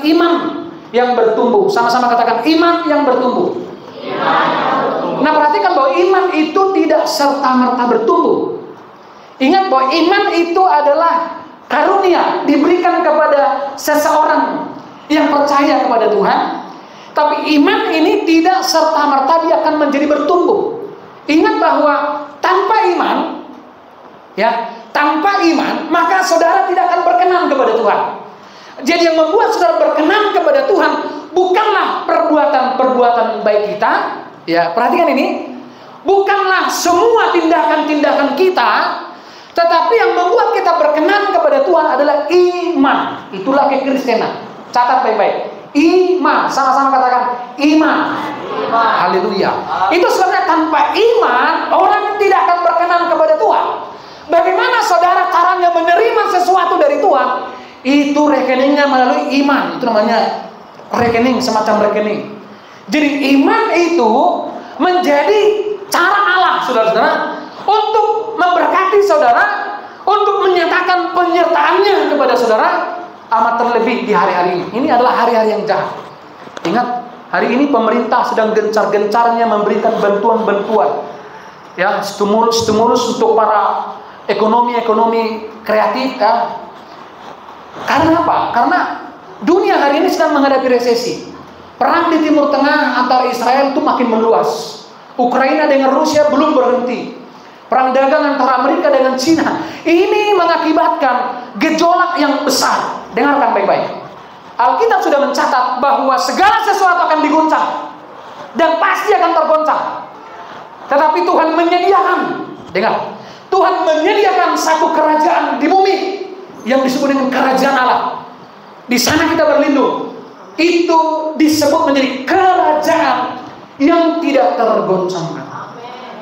iman yang bertumbuh. Sama-sama katakan iman yang bertumbuh. Nah, perhatikan bahwa iman itu tidak serta-merta bertumbuh. Ingat bahwa iman itu adalah karunia diberikan kepada seseorang yang percaya kepada Tuhan. Tapi iman ini tidak serta-merta dia akan menjadi bertumbuh. Ingat bahwa tanpa iman, tanpa iman, maka saudara tidak akan berkenan kepada Tuhan. Jadi yang membuat saudara berkenan kepada Tuhan bukanlah perbuatan-perbuatan baik kita. Ya, perhatikan ini. Bukanlah semua tindakan-tindakan kita, tetapi yang membuat kita berkenan kepada Tuhan adalah iman. Itulah kekristenan. Catat baik-baik. Iman, sama-sama katakan iman. Haleluya. Itu sebenarnya tanpa iman orang tidak akan berkenan kepada Tuhan. Bagaimana saudara caranya menerima sesuatu dari Tuhan? Itu rekeningnya melalui iman. Itu namanya rekening, semacam rekening. Jadi iman itu menjadi cara Allah, saudara-saudara, untuk memberkati saudara, untuk menyatakan penyertaannya kepada saudara. Amat terlebih di hari-hari ini. Ini adalah hari-hari yang jahat. Ingat, hari ini pemerintah sedang gencar-gencarnya memberikan bantuan-bantuan, ya, stimulus untuk para ekonomi kreatif, ya. Karena apa? Karena dunia hari ini sedang menghadapi resesi. Perang di Timur Tengah antara Israel itu makin meluas. Ukraina dengan Rusia belum berhenti. Perang dagang antara Amerika dengan Cina ini mengakibatkan gejolak yang besar. Dengarkan baik-baik. Alkitab sudah mencatat bahwa segala sesuatu akan diguncang dan pasti akan tergoncang. Tetapi Tuhan menyediakan, dengar, Tuhan menyediakan satu kerajaan di bumi yang disebut dengan kerajaan Allah. Di sana kita berlindung. Itu disebut menjadi kerajaan yang tidak tergoncangkan.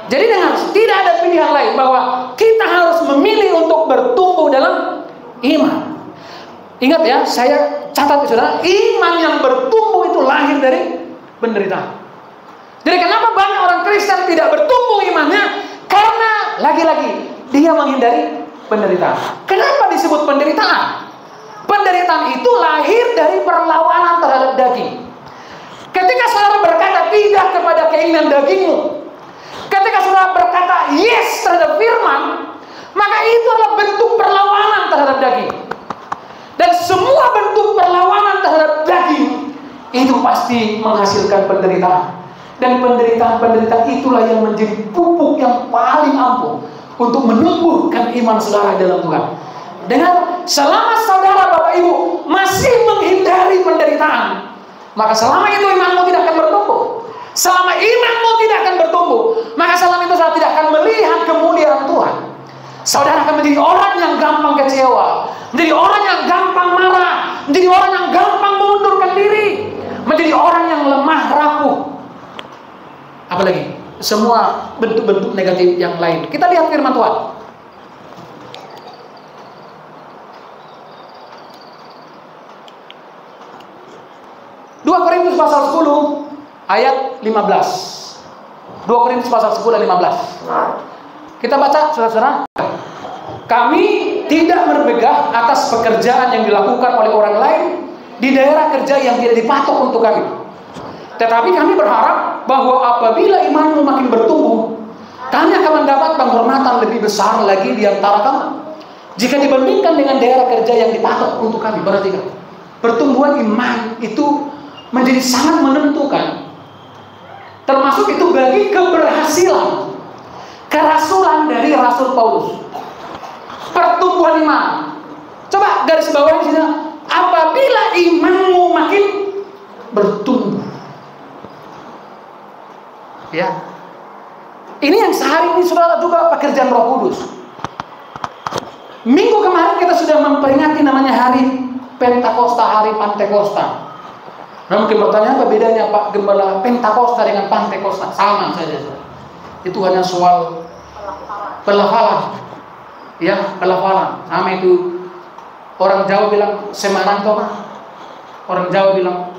Jadi dengar, tidak ada pilihan lain bahwa kita harus memilih untuk bertumbuh dalam iman. Ingat ya, saya catat saudara, iman yang bertumbuh itu lahir dari penderitaan. Jadi kenapa banyak orang Kristen tidak bertumbuh imannya? Karena lagi-lagi dia menghindari penderitaan. Kenapa disebut penderitaan? Penderitaan itu lahir dari perlawanan terhadap daging. Ketika saudara berkata tidak kepada keinginan dagingmu, ketika saudara berkata yes terhadap firman, maka itu adalah bentuk perlawanan terhadap daging. Dan semua bentuk perlawanan terhadap daging itu pasti menghasilkan penderitaan. Dan penderitaan-penderitaan itulah yang menjadi pupuk yang paling ampuh untuk menumbuhkan iman saudara dalam Tuhan. Dengan selama saudara Bapak Ibu masih menghindari penderitaan, maka selama itu imanmu tidak akan bertumbuh. Selama imanmu tidak akan bertumbuh, maka selama itu saudara tidak akan melihat kemuliaan Tuhan. Saudara akan menjadi orang yang gampang kecewa, menjadi orang yang gampang marah, menjadi orang yang gampang mengundurkan diri, menjadi orang yang lemah rapuh. Apalagi semua bentuk-bentuk negatif yang lain. Kita lihat firman Tuhan. Dua Korintus pasal 10 ayat 15. 2 Korintus pasal 10 ayat 15. Kita baca saudara-saudara. Kami tidak berbegah atas pekerjaan yang dilakukan oleh orang lain di daerah kerja yang tidak dipatok untuk kami. Tetapi kami berharap bahwa apabila imanmu makin bertumbuh, kami akan mendapat penghormatan lebih besar lagi di antara kamu jika dibandingkan dengan daerah kerja yang dipatok untuk kami. Perhatikan, pertumbuhan iman itu menjadi sangat menentukan. Termasuk itu bagi keberhasilan kerasulan dari Rasul Paulus. Pertumbuhan iman. Coba garis bawah di sini. Apabila imanmu makin bertumbuh. Ya. Ini yang sehari ini saudara juga pekerjaan Roh Kudus. Minggu kemarin kita sudah memperingati namanya hari Pentakosta, hari Pantekosta. Nah, mungkin bertanya apa bedanya Pak Gembala Pentakosta dengan Pantekosta? Sama saja. Itu hanya soal pelafalan. Ya, pelafalan. Sama itu. Orang Jawa bilang Semarang toh Pak. Orang Jawa bilang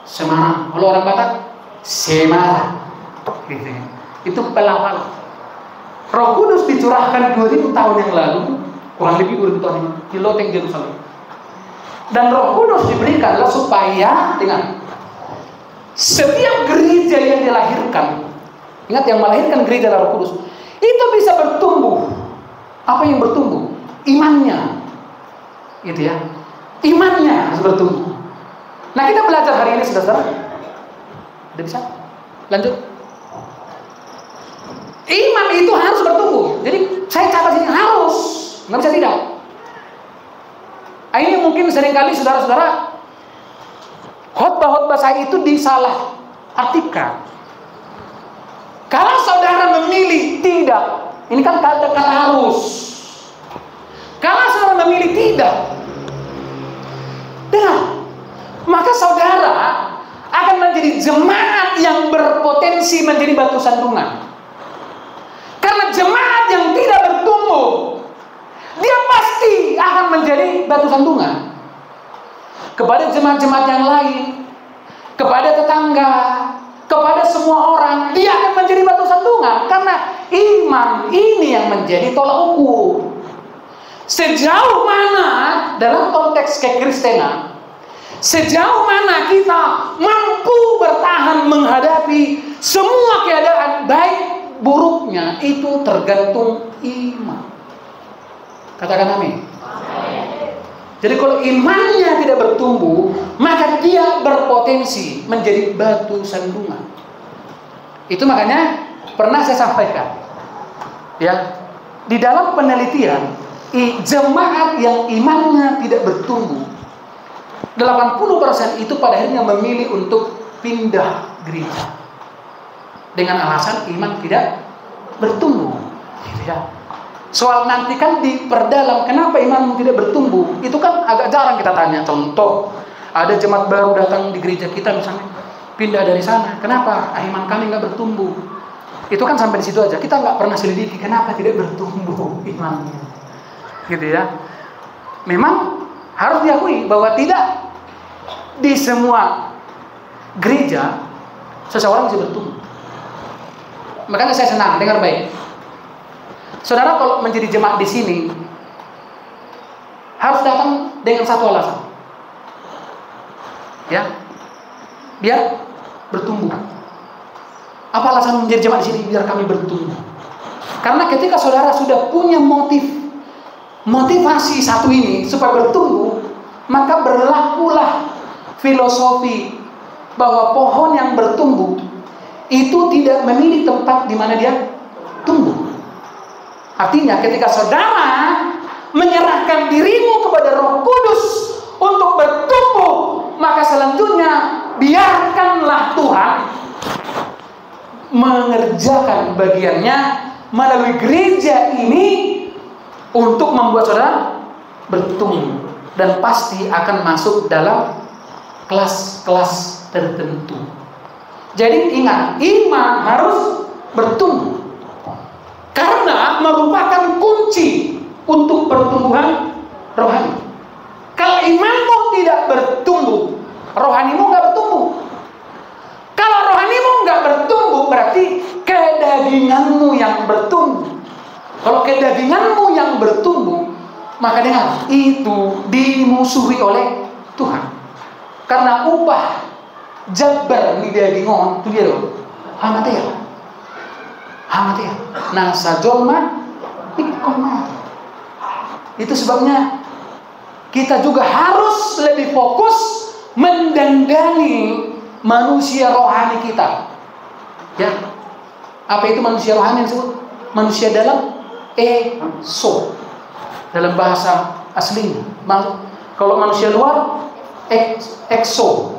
Semarang. Kalau orang Batak Semarang. Gitu. Itu pelafalan. Roh Kudus dicurahkan 2000 tahun yang lalu, kurang lebih 2000 tahun yang lalu, di loteng Yerusalem. Dan Roh Kudus diberikan adalah supaya dengan setiap gereja yang dilahirkan, ingat yang melahirkan gereja Roh Kudus, itu bisa bertumbuh. Apa yang bertumbuh? Imannya, gitu ya. Imannya harus bertumbuh. Nah, kita belajar hari ini, saudara. Udah bisa? Lanjut. Iman itu harus bertumbuh. Jadi saya catat sini harus, nggak bisa tidak. Ini mungkin seringkali saudara-saudara khotbah-khotbah saya itu disalah artikan. Kalau saudara memilih tidak, ini kan kata harus. Kalau saudara memilih tidak, maka saudara akan menjadi jemaat yang berpotensi menjadi batu sandungan. Karena jemaat yang tidak bertumbuh, dia pasti akan menjadi batu sandungan kepada jemaat-jemaat yang lain, kepada tetangga, kepada semua orang. Dia akan menjadi batu sandungan karena iman ini yang menjadi tolak ukur. Sejauh mana dalam konteks kekristenan, sejauh mana kita mampu bertahan menghadapi semua keadaan baik buruknya, itu tergantung iman. Katakan amin. Jadi kalau imannya tidak bertumbuh, maka dia berpotensi menjadi batu sandungan. Itu makanya pernah saya sampaikan, ya, di dalam penelitian jemaat yang imannya tidak bertumbuh, 80% itu pada akhirnya memilih untuk pindah gereja dengan alasan iman tidak bertumbuh, gitu ya. Soal nanti kan diperdalam kenapa iman tidak bertumbuh, itu kan agak jarang kita tanya. Contoh, ada jemaat baru datang di gereja kita misalnya, pindah dari sana, kenapa iman kami nggak bertumbuh? Itu kan sampai di situ aja, kita nggak pernah selidiki kenapa tidak bertumbuh imannya, gitu ya. Memang harus diakui bahwa tidak di semua gereja seseorang bisa bertumbuh. Makanya saya senang, dengar baik. Saudara kalau menjadi jemaat di sini harus datang dengan satu alasan, ya, biar bertumbuh. Apa alasan menjadi jemaat di sini? Biar kami bertumbuh. Karena ketika saudara sudah punya motivasi satu ini supaya bertumbuh, maka berlakulah filosofi bahwa pohon yang bertumbuh itu tidak memilih tempat di mana dia tumbuh. Artinya ketika saudara menyerahkan dirimu kepada Roh Kudus untuk bertumbuh, maka selanjutnya biarkanlah Tuhan mengerjakan bagiannya melalui gereja ini untuk membuat saudara bertumbuh, dan pasti akan masuk dalam kelas-kelas tertentu. Jadi ingat, iman harus bertumbuh karena merupakan kunci untuk pertumbuhan rohani. Kalau imanmu tidak bertumbuh, rohanimu nggak bertumbuh. Kalau rohanimu nggak bertumbuh, berarti kedaginganmu yang bertumbuh. Kalau kedaginganmu yang bertumbuh, maka dengar, itu dimusuhi oleh Tuhan. Karena upah jabar ni dagingon, itu dia loh, hamatea. Nasa jolma ikoma. Itu sebabnya kita juga harus lebih fokus mendandani manusia rohani kita. Ya, apa itu manusia rohani yang disebut? Manusia dalam eso, dalam bahasa aslinya. Kalau manusia luar exo,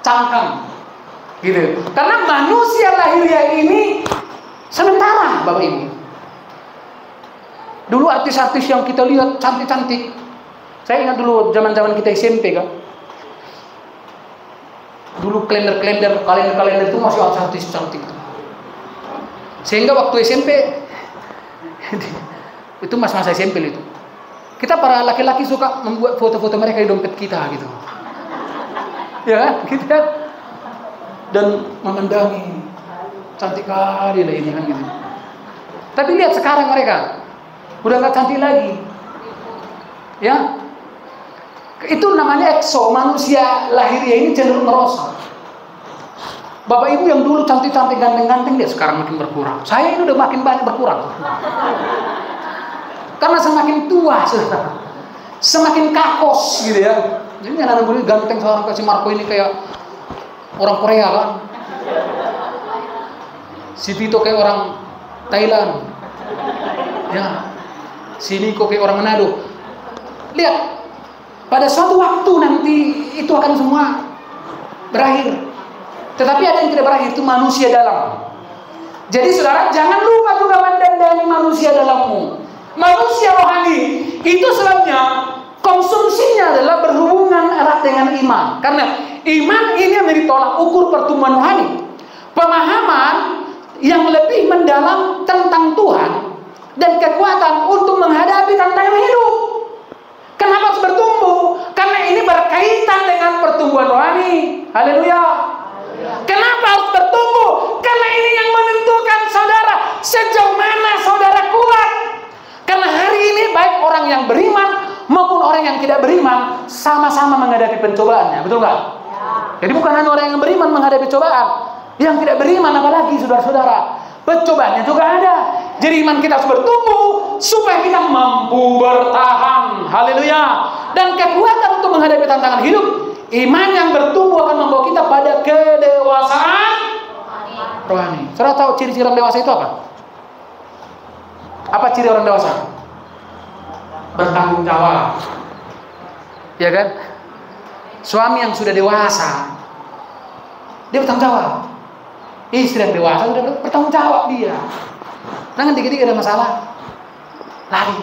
cangkang, gitu. Karena manusia lahiriah ini sementara, Bapak Ibu. Dulu artis-artis yang kita lihat cantik-cantik, saya ingat dulu zaman-zaman kita SMP kan. Dulu kalender itu masih artis cantik. Sehingga waktu SMP itu masa-masa SMP itu, kita para laki-laki suka membuat foto-foto mereka di dompet kita gitu. Ya kan? Kita dan memandangi cantik kali lah ini kan gitu. Tapi lihat sekarang mereka udah nggak cantik lagi, ya. Itu namanya ekso, manusia lahiriah ini cenderung merosot. Bapak ibu yang dulu cantik-cantik, ganteng-ganteng, dia sekarang makin berkurang. Saya ini udah makin banyak berkurang. Karena semakin tua, semakin kakos gitu ya. Jadi anak-anak muda ganteng, seorang si Marco ini kayak orang Korea kan. Si Tito kayak orang Thailand. Ya. Si Niko kayak orang Manado. Lihat, pada suatu waktu nanti itu akan semua berakhir. Tetapi ada yang tidak berakhir, itu manusia dalam. Jadi saudara, jangan lupa juga mendandani manusia dalammu. Manusia rohani itu sebabnya konsumsinya adalah berhubungan erat dengan iman. Karena iman ini menjadi tolak ukur pertumbuhan rohani. Pemahaman yang lebih mendalam tentang Tuhan dan kekuatan untuk menghadapi tantangan hidup. Kenapa harus bertumbuh? Karena ini berkaitan dengan pertumbuhan rohani. Haleluya. Kenapa harus bertumbuh? Karena ini yang menentukan saudara sejauh mana saudara kuat. Karena hari ini baik orang yang beriman maupun orang yang tidak beriman sama-sama menghadapi pencobaannya, betul nggak? Jadi bukan hanya orang yang beriman menghadapi cobaan, yang tidak beriman apalagi saudara-saudara, pencobaannya juga ada. Jadi iman kita harus bertumbuh supaya kita mampu bertahan, haleluya. Dan kekuatan untuk menghadapi tantangan hidup, iman yang bertumbuh akan membawa kita pada kedewasaan rohani. Saudara tahu ciri-ciri orang dewasa itu apa? Apa ciri orang dewasa? Bertanggung jawab, ya kan? Suami yang sudah dewasa, dia bertanggung jawab. Istri yang dewasa sudah bertanggung jawab dia. Jangan dikit-dikit ada masalah, lari.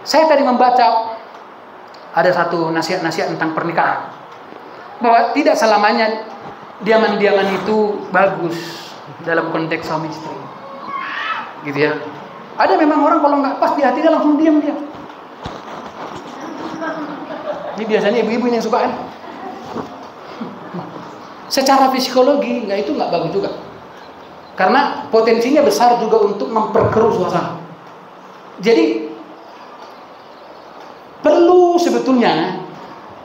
Saya tadi membaca ada satu nasihat-nasihat tentang pernikahan, bahwa tidak selamanya diaman-diaman itu bagus dalam konteks suami istri, gitu ya. Ada memang orang kalau nggak pas di hati dia langsung diam dia. Ini biasanya ibu-ibu yang suka kan. Secara psikologi itu nggak bagus juga. Karena potensinya besar juga untuk memperkeruh suasana. Jadi perlu sebetulnya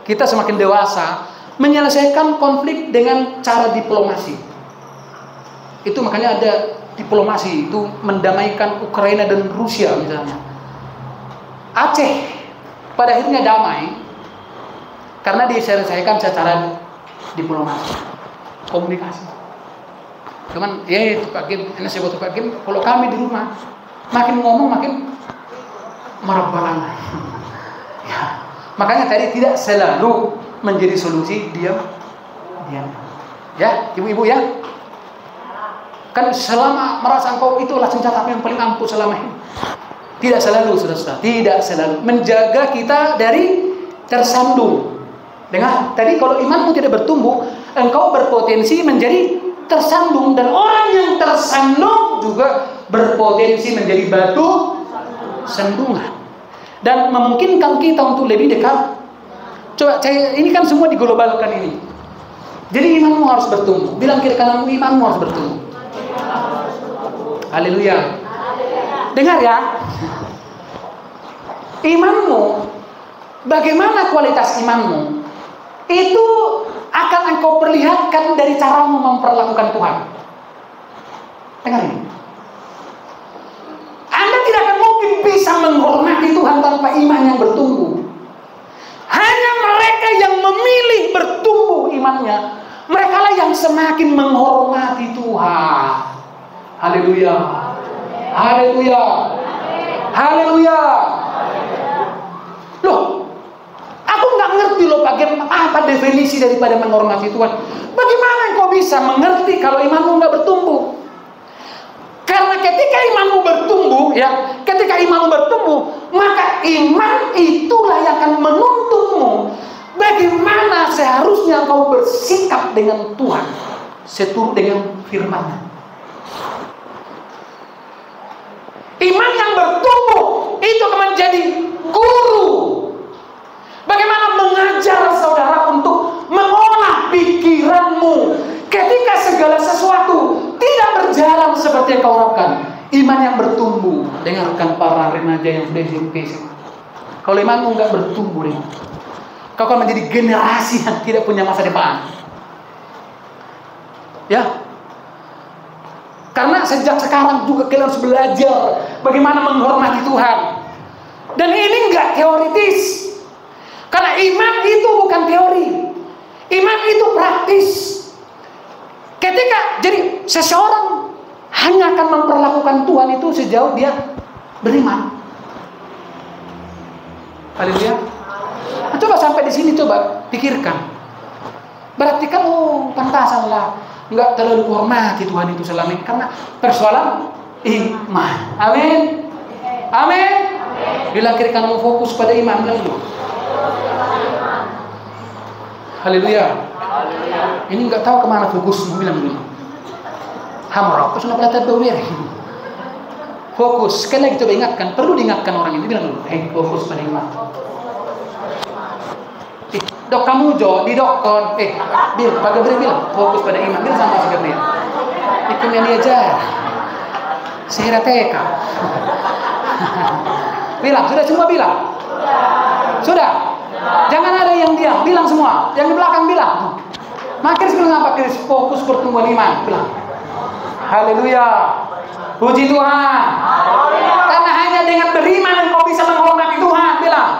kita semakin dewasa menyelesaikan konflik dengan cara diplomasi. Itu makanya ada diplomasi itu mendamaikan Ukraina dan Rusia misalnya. Aceh pada akhirnya damai karena diselesaikan secara diplomasi, komunikasi. Cuman ya itu Pak Kim, ini saya buat Pak Kim, kalau kami di rumah makin ngomong makin marah-marah. Ya, makanya tadi tidak selalu menjadi solusi diam. Ya, ibu-ibu ya. Kan selama merasa engkau itulah senjata yang paling ampuh selama ini. Tidak selalu, saudara-saudara. Tidak selalu. Menjaga kita dari tersandung. Dengar, tadi kalau imanmu tidak bertumbuh, engkau berpotensi menjadi tersandung. Dan orang yang tersandung juga berpotensi menjadi batu sandungan. Dan memungkinkan kita untuk lebih dekat. Coba, ini kan semua diglobalkan ini. Jadi imanmu harus bertumbuh. Bilang kiri kananmu, imanmu harus bertumbuh. Haleluya. Dengar ya. Imanmu, bagaimana kualitas imanmu, itu akan engkau perlihatkan dari caramu memperlakukan Tuhan. Dengar ini. Anda tidak akan mungkin bisa menghormati Tuhan tanpa iman yang bertumbuh. Hanya mereka yang memilih bertumbuh imannya, mereka lah yang semakin menghormati Tuhan. Haleluya. Haleluya. Haleluya. Loh, aku nggak ngerti loh apa definisi daripada menghormati Tuhan. Bagaimana engkau bisa mengerti kalau imanmu nggak bertumbuh? Karena ketika imanmu bertumbuh, ya, ketika imanmu bertumbuh, maka iman itulah yang akan menuntunmu bagaimana seharusnya engkau bersikap dengan Tuhan seturut dengan firman-Nya. Iman yang bertumbuh itu akan menjadi guru. Bagaimana mengajar saudara untuk mengolah pikiranmu ketika segala sesuatu tidak berjalan seperti yang kau harapkan. Iman yang bertumbuh. Dengarkan para remaja yang sudah SMP. Kalau imanmu nggak bertumbuh, kau akan menjadi generasi yang tidak punya masa depan. Ya, karena sejak sekarang juga kalian harus belajar bagaimana menghormati Tuhan. Dan ini nggak teoritis, karena iman itu bukan teori, iman itu praktis. Ketika jadi seseorang hanya akan memperlakukan Tuhan itu sejauh dia beriman. Haleluya. Nah, coba sampai di sini, coba pikirkan. Berarti kan pantasan lah nggak terlalu hormati Tuhan itu selama ini karena persoalan iman. Amin. Amin. Bilang kiri kanan fokus pada iman lagi. Haleluya. Ini nggak tahu kemana fokusmu, bilang dulu. Hamra, aku sudah pelajari bawir. Fokus. Sekali lagi coba ingatkan, perlu diingatkan orang ini, bilang dulu, fokus pada iman. Dok kamu jo di dokon, Bil, Pak Gabriel bilang fokus pada iman, bilang sama si Gabriel. Ikut yang diajar. Saya TK. Bilang, sudah semua bilang? Sudah? Jangan ada yang diam, bilang semua. Yang di belakang bilang. Makris bilang apa? Kris fokus pertumbuhan iman, bilang. Haleluya. Puji Tuhan. Karena hanya dengan beriman engkau bisa menghormati Tuhan, bilang.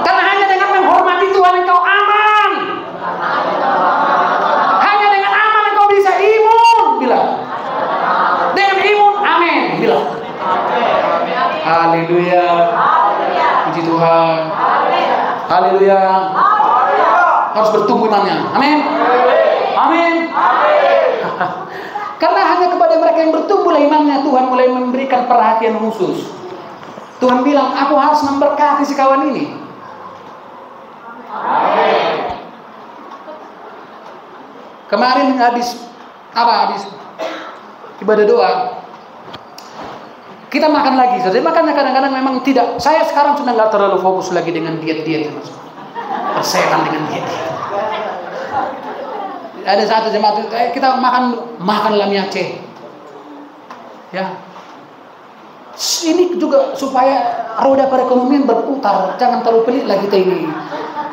Karena hanya dengan menghormati Tuhan engkau aman. Hanya dengan aman engkau bisa imun, bilang. Dengan imun, amin, bilang. Haleluya. Puji Tuhan. Haleluya. Harus bertumbuh imannya. Amin. Amin. Karena hanya kepada mereka yang bertumbuhlah imannya Tuhan mulai memberikan perhatian khusus. Tuhan bilang, aku harus memberkati si kawan ini. Amin. Kemarin habis ibadah doa, kita makan lagi. Jadi makanya kadang-kadang memang tidak. Saya sekarang sudah nggak terlalu fokus lagi dengan diet-diet, persetan dengan diet. Ada satu jemaat kita makan lamia C. Ya. Ini juga supaya roda perekonomian berputar, jangan terlalu pelit lagi kita ini.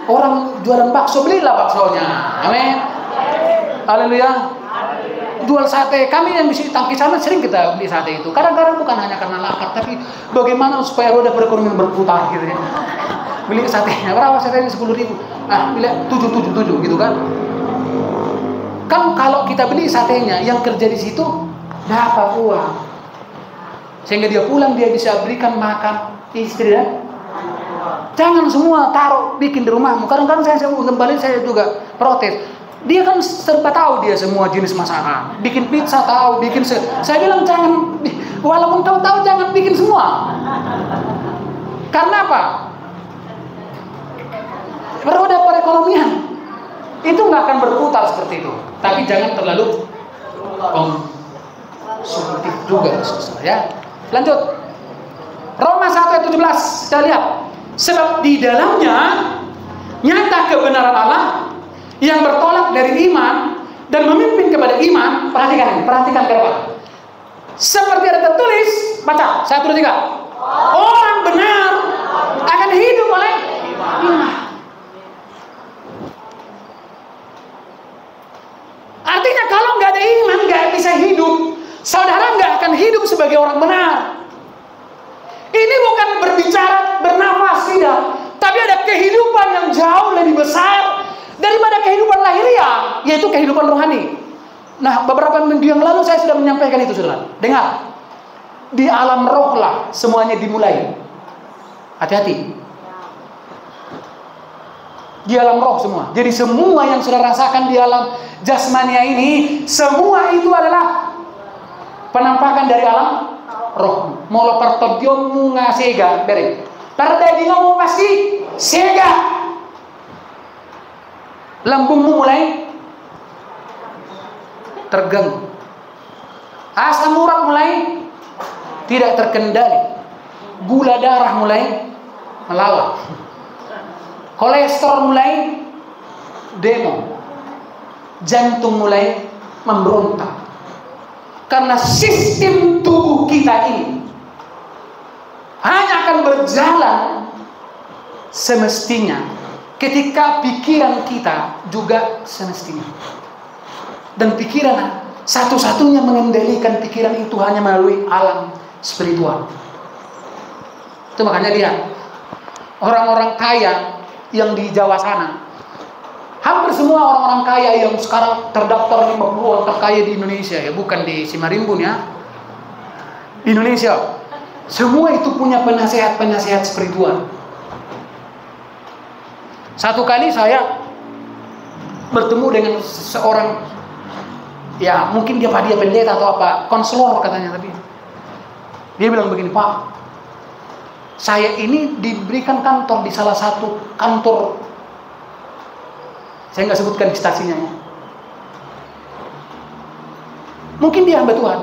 Orang jualan bakso, belilah baksonya. Amin. Haleluya. Jual sate, kami yang di tangki sana sering kita beli sate itu. Kadang-kadang bukan hanya karena lapar, tapi bagaimana supaya roda perekonomian berputar gitu ya. Beli satenya, berapa satenya 10.000? Nah, beli 7 gitu kan. Kan kalau kita beli satenya, yang kerja di situ dapat uang. Sehingga dia pulang dia bisa berikan makan istri ya. Jangan semua taruh bikin di rumahmu. Kadang-kadang saya kembali saya juga protes. Dia kan serba tahu dia semua jenis masakan. Bikin pizza tahu, saya bilang jangan, walaupun tahu jangan bikin semua. Karena apa? Roda perekonomian itu nggak akan berputar seperti itu. Tapi jangan terlalu konsumtif juga, ya. Lanjut. Roma 1:17 kita lihat. Sebab di dalamnya nyata kebenaran Allah yang bertolak dari iman dan memimpin kepada iman. Perhatikan ke depan. Seperti ada tertulis, baca 1-3. Orang benar akan hidup oleh iman. Artinya kalau nggak ada iman nggak bisa hidup. Saudara nggak akan hidup sebagai orang benar. Ini bukan berbicara bernafas tidak, tapi ada kehidupan yang jauh lebih besar daripada kehidupan lahiriah, yaitu kehidupan rohani. Nah, beberapa minggu yang lalu saya sudah menyampaikan itu, saudara. Dengar, di alam roh lah semuanya dimulai. Hati-hati. Di alam roh semua. Jadi semua yang sudah rasakan di alam jasmania ini, semua itu adalah penampakan dari alam roh. Mula pertobiomu ngasega beri. Pada di ngomong pasti sega. Lambungmu mulai terganggu. Asam urat mulai tidak terkendali. Gula darah mulai melawan. Kolesterol mulai demo. Jantung mulai memberontak. Karena sistem tubuh kita ini hanya akan berjalan semestinya ketika pikiran kita juga semestinya. Dan pikiran satu-satunya mengendalikan pikiran itu hanya melalui alam spiritual. Itu makanya lihat orang-orang kaya yang di Jawa sana, hampir semua orang-orang kaya yang sekarang terdaftar 50 orang terkaya di Indonesia, ya bukan di Simarimbun ya, di Indonesia, semua itu punya penasehat-penasehat spiritual. Satu kali saya bertemu dengan seorang, ya mungkin dia pendeta atau apa, konselor katanya, tapi dia bilang begini, Pak, saya ini diberikan kantor di salah satu kantor, saya nggak sebutkan instansinya, mungkin dia hamba Tuhan.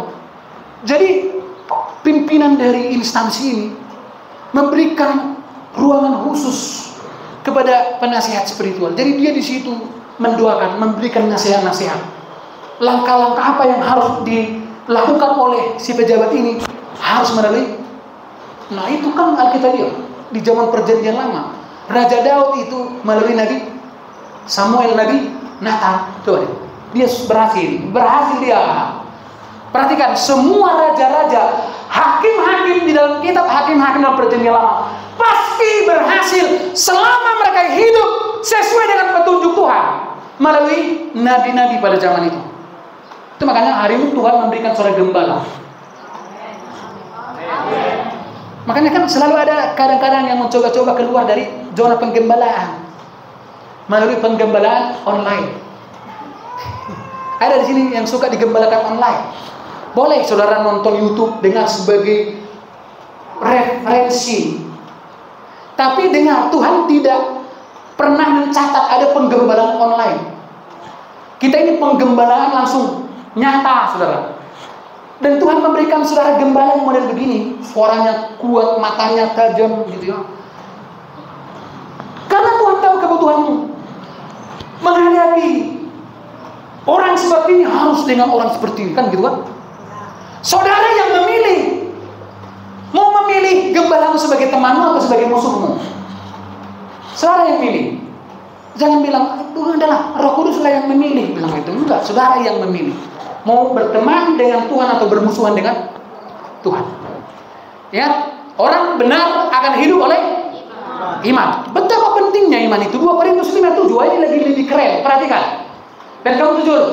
Jadi pimpinan dari instansi ini memberikan ruangan khusus kepada penasihat spiritual. Jadi dia di situ mendoakan, memberikan nasihat-nasihat, langkah-langkah apa yang harus dilakukan oleh si pejabat ini harus melalui. Nah itu kan Alkitabiah di zaman perjanjian lama. Raja Daud itu melalui Nabi Samuel, Nabi Nathan. Coba deh, dia berhasil dia. Perhatikan, semua raja-raja, hakim-hakim di dalam kitab hakim-hakim dalam perjanjian lama pasti berhasil selama mereka hidup sesuai dengan petunjuk Tuhan melalui nabi-nabi pada zaman itu. Itu makanya hari ini Tuhan memberikan seorang gembala. Makanya kan selalu ada kadang-kadang yang mencoba-coba keluar dari zona penggembalaan melalui penggembalaan online. Ada di sini yang suka digembalakan online. Boleh saudara nonton YouTube dengar sebagai referensi. Tapi dengar, Tuhan tidak pernah mencatat ada penggembalaan online. Kita ini penggembalaan langsung nyata, saudara. Dan Tuhan memberikan saudara gembala yang model begini, suaranya kuat, matanya tajam, gitu ya. Karena Tuhan tahu kebutuhanmu. Menghadapi orang seperti ini harus dengan orang seperti ini, kan gitu kan? Saudara yang memilih, mau memilih gembalamu sebagai temanmu atau sebagai musuhmu? Saudara yang milih. Jangan bilang, Tuhan adalah Roh Kudus lah yang memilih. Bilang itu enggak, saudara yang memilih. Mau berteman dengan Tuhan atau bermusuhan dengan Tuhan. Ya, orang benar akan hidup oleh iman. Betapa pentingnya iman itu. 2 Korintus 5:7 ini lagi lebih keren. Perhatikan. Dan kamu jujur.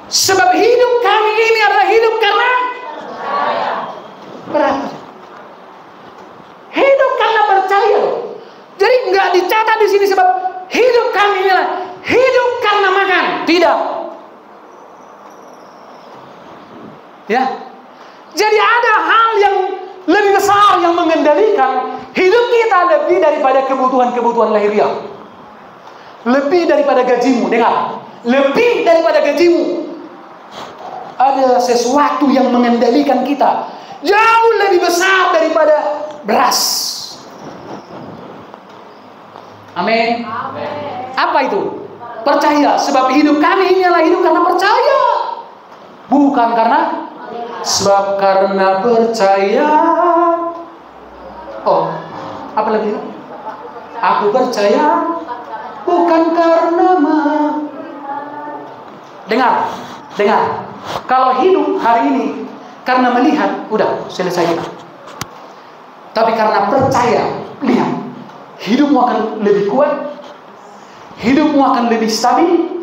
Sebab hidup kami ini adalah hidup karena percaya. Hidup karena percaya. Jadi nggak dicatat di sini sebab hidup kami ini adalah hidup karena makan. Tidak. Ya, jadi ada hal yang lebih besar yang mengendalikan hidup kita lebih daripada kebutuhan-kebutuhan lahiriah, lebih daripada gajimu. Dengar, lebih daripada gajimu ada sesuatu yang mengendalikan kita jauh lebih besar daripada beras. Amin. Apa itu? Percaya. Sebab hidup kami ini adalah hidup karena percaya, bukan karena. Sebab karena percaya. Oh, apa lagi? Aku percaya bukan karena Dengar. Kalau hidup hari ini karena melihat, udah selesai. Tapi karena percaya, lihat, hidupmu akan lebih kuat, hidupmu akan lebih stabil,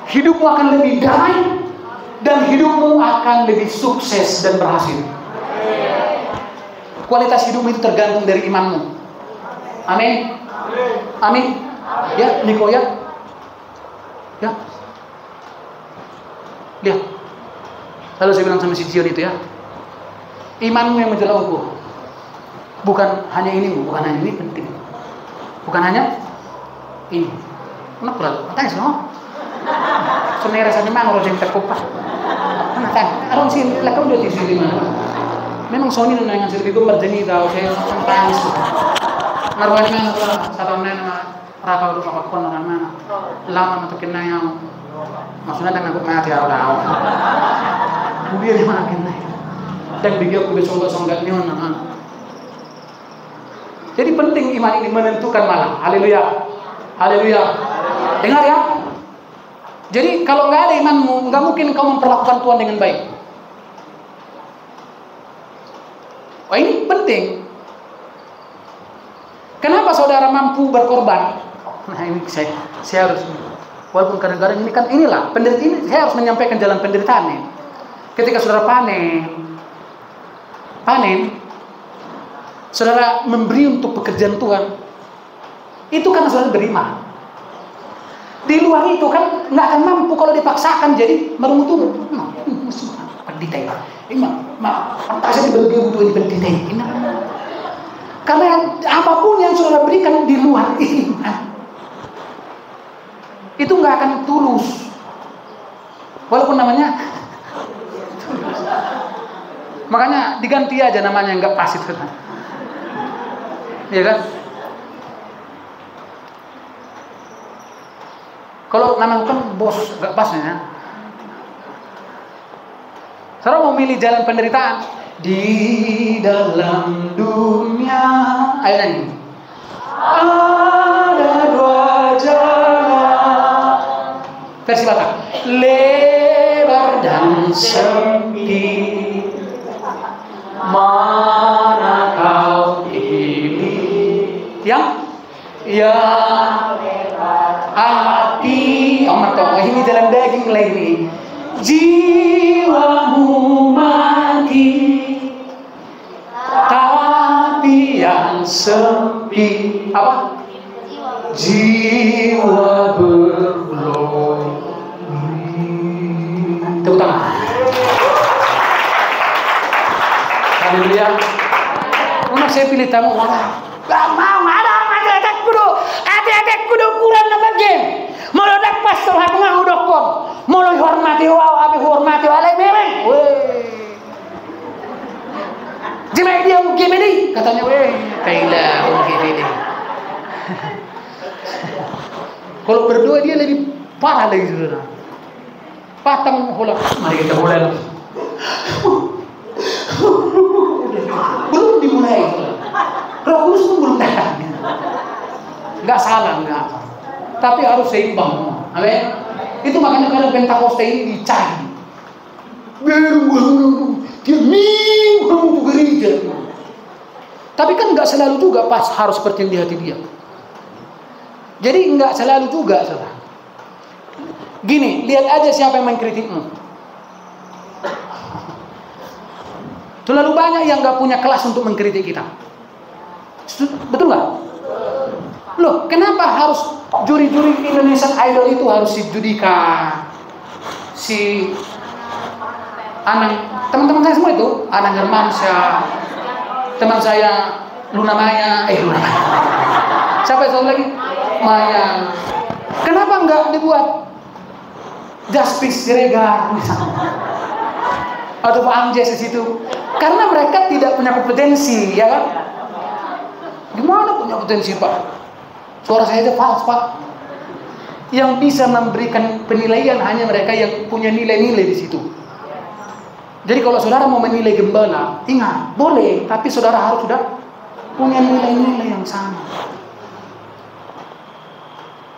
hidupmu akan lebih damai, dan hidupmu akan lebih sukses dan berhasil. Kualitas hidupmu itu tergantung dari imanmu. Amin. Amin. Ya, Niko ya. Ya. Lihat. Lalu saya bilang sama si Jion itu ya, imanmu yang menjual ukur. Bukan hanya ini, bukan hanya ini penting. Bukan hanya ini. Kenapa berat? Tanya semua. Senera saja mana orang yang terkupas. Kan? Orang sih, lekau dia di sini mana? Memang Sony dengan sirbi gue berjeni tahu saya tangis. Narwani mana satu nena raka udah pakai kon dengan mana? Lama untuk kena yang maksudnya dengan aku mati awal. Dia di mana kena? Dan bagi aku besok-besok enggak nyon. Jadi penting iman ini menentukan malam. Haleluya. Haleluya. Dengar ya. Jadi kalau nggak ada imanmu, nggak mungkin kau memperlakukan Tuhan dengan baik. Wah, ini penting. Kenapa saudara mampu berkorban? Nah, ini saya harus, walaupun kadang-kadang ini kan inilah penderitaan ini, saya harus menyampaikan jalan penderitaan nih. Ketika saudara panen, saudara memberi untuk pekerjaan Tuhan, itu karena saudara beriman. Di luar itu kan nggak akan mampu kalau dipaksakan jadi merungut. Pendidik, saya dibagi butuh ini pendidik. Karena apapun yang saudara berikan di luar iman, itu nggak akan tulus. Walaupun namanya tulus. Makanya diganti aja namanya, nggak pas itu. Iya kan? Kalau nama kan bos, nggak pas ya. Saudara mau milih jalan penderitaan di dalam dunia. Ayo nyanyi. Ada dua jalan. Versi Batak. Lebar dan sempit. Mana kau pilih? Yang hati, ini jalan daging lagi. Jiwamu mati, tapi yang sempit apa? Jiwa bergelora. Tepuk tangan. Haleluya. Mana saya pilih tamu orang? Gak mau ada adik kudu kurang nama game. Mau dak pastor hatungan udah kom. Mau hormati abi hormati alai memang. Jemaah dia game ini katanya kailah game ini. Kalau berdua dia lebih parah lagi saudara. Patang hola. Mari kita mulai. Belum dimulai. Roh Kudus pun belum datang. Enggak salah, enggak apa. Tapi harus seimbang. Amin. Itu makanya kalau Pentakosta ini dicari. Dia minggu untuk gereja. Tapi kan enggak selalu juga pas harus seperti yang di hati dia. Jadi enggak selalu juga, saudara. Gini, lihat aja siapa yang mengkritikmu. Terlalu banyak yang enggak punya kelas untuk mengkritik kita. Betul nggak? Loh, kenapa harus juri-juri Indonesian Idol itu harus si Judika, si Anang, teman-teman saya semua itu, Anang Hermansyah, teman saya Luna Maya, siapa itu lagi? Maya. Kenapa nggak dibuat Justice Siregar atau Pak Amjes di situ? Karena mereka tidak punya kompetensi, ya kan? Gimana punya potensi Pak? Suara saya itu fals Pak. Yang bisa memberikan penilaian hanya mereka yang punya nilai-nilai di situ. Jadi kalau saudara mau menilai gembala, ingat, boleh, tapi saudara harus sudah punya nilai-nilai yang sama.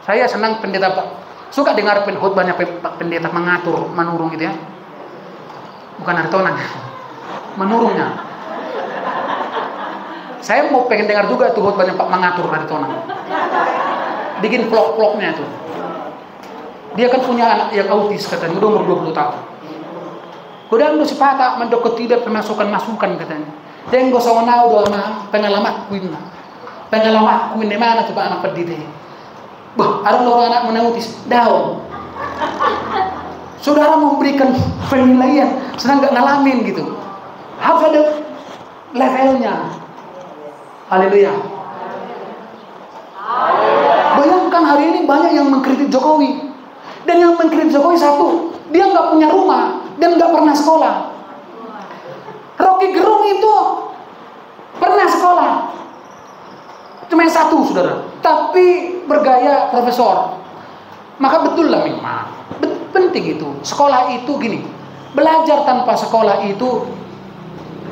Saya senang pendeta Pak. Suka dengar khotbahnya Pak Pendeta menurung gitu ya. Bukan Artonan. Menurungnya. Saya mau pengen dengar juga tuh khotbahnya Pak Mangatur Artonan. Bikin vlog-vlognya itu. Dia kan punya anak yang autis katanya, udah umur 20 tahun. Udah si Pata mendokot tidak pemasukan-masukan katanya. Dia nggak usah menau doa pengalaman kuin di mana tuh Pak anak pendidik. Bah, ada orang anak menautis daun. Saudara mau berikan penilaian, sedang nggak ngalamin gitu. Harus ada levelnya. Haleluya. Bayangkan hari ini banyak yang mengkritik Jokowi. Dan yang mengkritik Jokowi satu, dia nggak punya rumah dan nggak pernah sekolah. Rocky Gerung itu pernah sekolah, cuma yang satu saudara, tapi bergaya profesor. Maka betul lah memang penting itu. Sekolah itu gini, belajar tanpa sekolah itu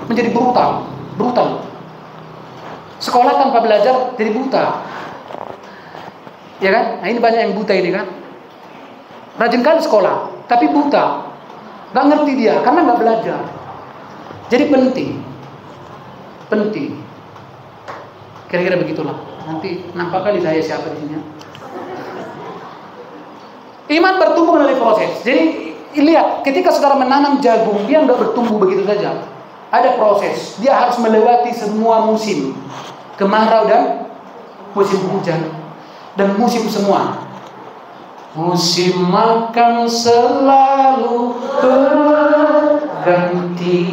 menjadi brutal. Sekolah tanpa belajar jadi buta. Ya kan? Nah ini banyak yang buta ini kan. Rajin kali sekolah, tapi buta. Gak ngerti dia, karena gak belajar. Jadi penting. Kira-kira begitulah. Nanti nampak kali saya siapa di sini. Iman bertumbuh melalui proses. Jadi lihat, ketika saudara menanam jagung, dia nggak bertumbuh begitu saja. Ada proses. Dia harus melewati semua musim, kemarau dan musim hujan dan musim semua. Musim makan selalu berganti.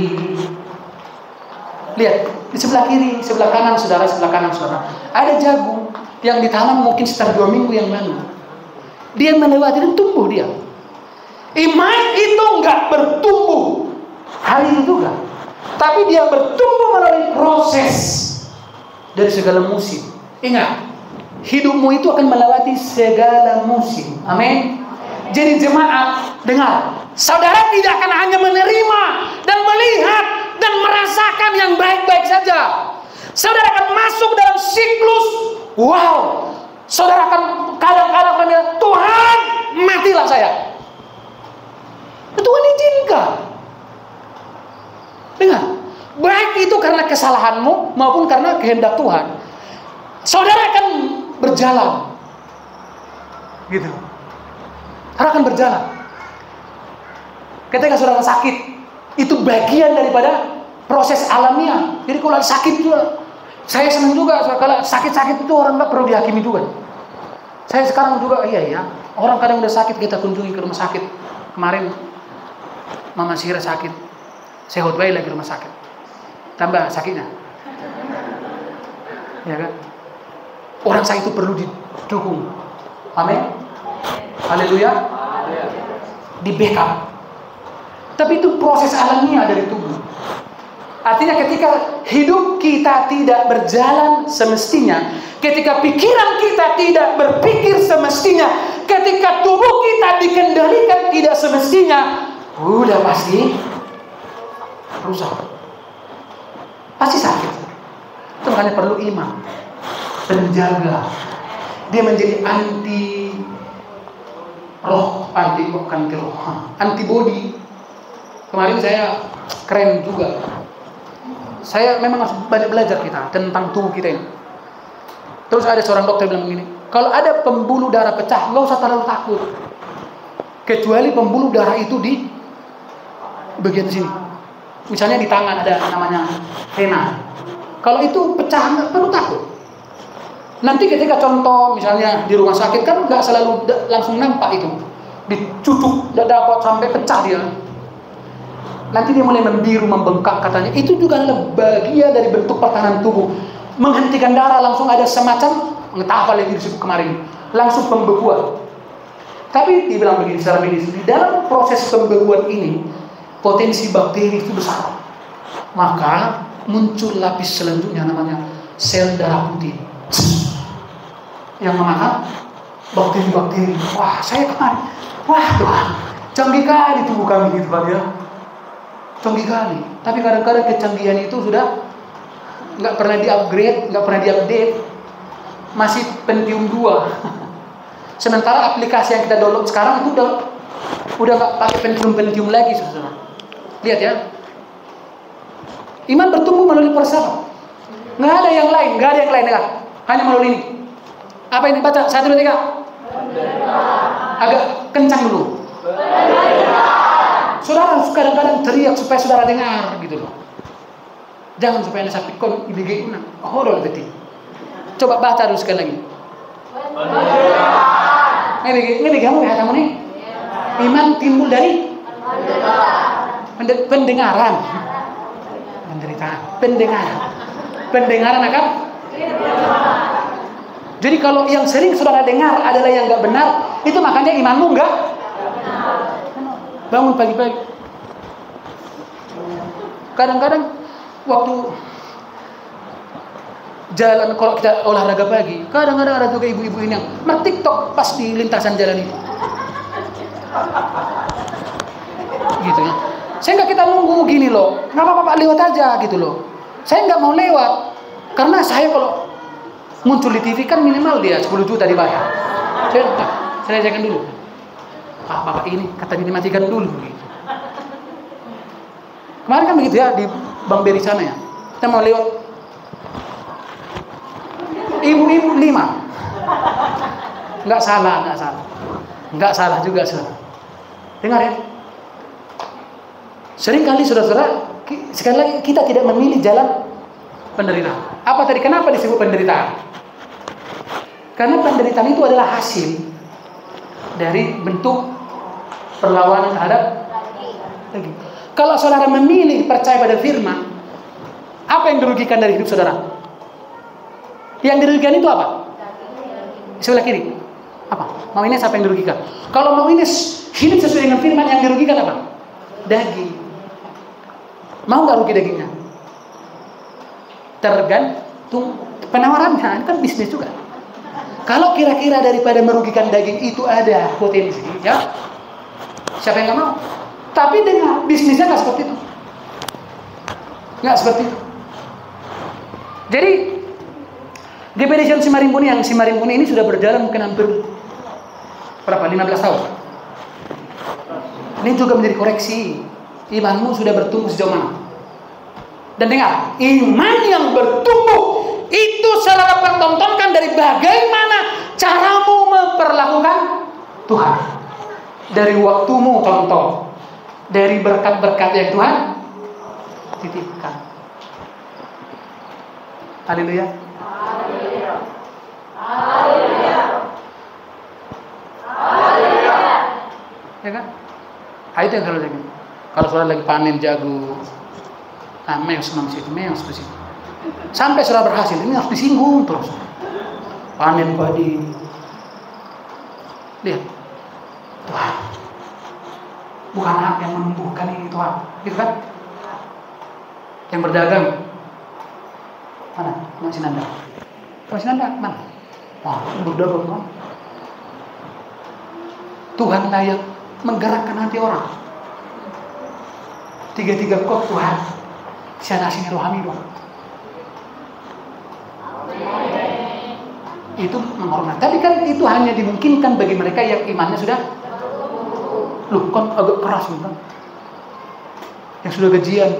Lihat di sebelah kiri, sebelah kanan saudara, ada jagung yang ditanam mungkin sekitar 2 minggu yang lalu. Dia melewati dan tumbuh dia. Iman itu enggak bertumbuh hari itu juga, tapi dia bertumbuh melalui proses dari segala musim. Ingat, hidupmu itu akan melewati segala musim. Amin. Jadi jemaat, dengar, saudara tidak akan hanya menerima dan melihat dan merasakan yang baik-baik saja. Saudara akan masuk dalam siklus. Wow, saudara akan kadang-kadang bilang, Tuhan, matilah saya. Tuhan izinkan. Dengar, baik itu karena kesalahanmu maupun karena kehendak Tuhan. Saudara akan berjalan, gitu. Saudara akan berjalan. Ketika saudara sakit, itu bagian daripada proses alamiah. Jadi kalau ada sakit juga, saya senang juga. Kalau sakit-sakit itu orang nggak perlu dihakimi juga. Saya sekarang juga, iya. Orang kadang udah sakit, kita kunjungi ke rumah sakit. Kemarin Mama Sira sakit, saya khotbah lagi rumah sakit, tambah sakitnya, ya kan? Orang sakit itu perlu didukung, amin, haleluya, di backup. Tapi itu proses alamiah dari tubuh. Artinya ketika hidup kita tidak berjalan semestinya, ketika pikiran kita tidak berpikir semestinya, ketika tubuh kita dikendalikan tidak semestinya, udah pasti rusak, pasti sakit. Itu makanya perlu iman, penjaga. Dia menjadi antibody. Kemarin saya keren juga. Saya memang harus banyak belajar kita tentang tubuh kita ini. Terus ada seorang dokter bilang begini, kalau ada pembuluh darah pecah, nggak usah terlalu takut, kecuali pembuluh darah itu di bagian sini. Misalnya di tangan ada namanya vena. Kalau itu pecah nggak perlu takut. Nanti ketika contoh misalnya di rumah sakit kan nggak selalu langsung nampak itu, dicucuk nggak dapat sampai pecah dia. Nanti dia mulai membiru, membengkak katanya. Itu juga adalah bagian dari bentuk pertahanan tubuh. Menghentikan darah langsung ada semacam entah apa lagi disebut kemarin, langsung pembekuan. Tapi dibilang begini secara medis, di dalam proses pembekuan ini potensi bakteri itu besar. Maka muncul lapis selanjutnya namanya sel darah putih yang memakan bakteri-bakteri. Wah, saya kemarin, wah Tuhan, canggih kali tubuh kami gitu Pak ya. Canggih kali. Tapi kadang-kadang kecanggihan itu sudah nggak pernah di-upgrade, nggak pernah di-update. Masih Pentium 2. Sementara aplikasi yang kita download sekarang itu udah nggak pakai Pentium lagi, saudara. Lihat ya. Iman bertumbuh melalui persamaan. Nggak ada yang lain ya. Hanya melalui ini. Apa ini? Baca 1, 2, 3. Agak kencang dulu. Saudara kadang-kadang teriak supaya saudara dengar gitu loh. Jangan supaya anda sapit kon ibigi una. Horor betul. Coba baca dulu sekali lagi. Ini kamu ya kamu nih. Iman timbul dari pendengaran. Pendengaran akan. Jadi kalau yang sering saudara dengar adalah yang nggak benar, itu makanya imanmu nggak. Bangun pagi-pagi. Kadang-kadang waktu jalan, kalau kita olahraga pagi, kadang-kadang ada juga ibu-ibu ini yang TikTok pas di lintasan jalan itu. Gitu ya. Saya nggak kita nunggu gini loh. Nggak apa-apa Pak, lewat aja gitu loh. Saya nggak mau lewat. Karena saya kalau muncul di TV kan minimal dia 10 juta dibayar. Saya jangan dulu. Pak, Bapak ini katanya dimatikan dulu. Gitu. Kemarin kan begitu ya di Bang Beri sana ya. Kita mau lewat. Ibu-ibu 5. Nggak salah juga salah. Dengar ya. Seringkali saudara-saudara, sekali lagi kita tidak memilih jalan penderitaan. Apa tadi? Kenapa disebut penderitaan? Karena penderitaan itu adalah hasil dari bentuk perlawanan terhadap daging. Kalau saudara memilih percaya pada firman, apa yang dirugikan dari hidup saudara? Yang dirugikan itu apa? Sebelah kiri. Apa? Mau ini siapa yang dirugikan? Kalau mau ini hidup sesuai dengan firman, yang dirugikan apa? Daging. Mau nggak rugi dagingnya? Tergantung penawarannya, ini kan bisnis juga. Kalau kira-kira daripada merugikan daging itu ada potensi, ya siapa yang nggak mau? Tapi dengan bisnisnya nggak seperti itu, nggak seperti itu. Jadi GPD Simarimpuni ini sudah berjalan mungkin hampir berapa? 15 tahun. Ini juga menjadi koreksi. Imanmu sudah bertumbuh sejauh mana? Dan dengar, iman yang bertumbuh itu saudara pertontonkan dari bagaimana caramu memperlakukan Tuhan. Dari waktumu contoh, dari berkat-berkat yang Tuhan titipkan. Haleluya. Haleluya. Haleluya. Haleluya. Ya kan? Itu yang selalu jadi. Kalau saudara lagi panen jagung, meos di situ. Sampai saudara berhasil, ini harus disinggung terus. Panen padi. Lihat. Tuhan. Bukan hak yang menumbuhkan ini Tuhan. Gitu kan? Yang berdagang. Mana? Masih Nanda. Mana? Wah, berdagang kan? Tuhan layak menggerakkan hati orang. 3 kok Tuhan. Sana sini rohani dong. Itu menghormati. Tapi kan itu hanya dimungkinkan bagi mereka yang imannya sudah kan agak keras kan. Yang sudah gajian.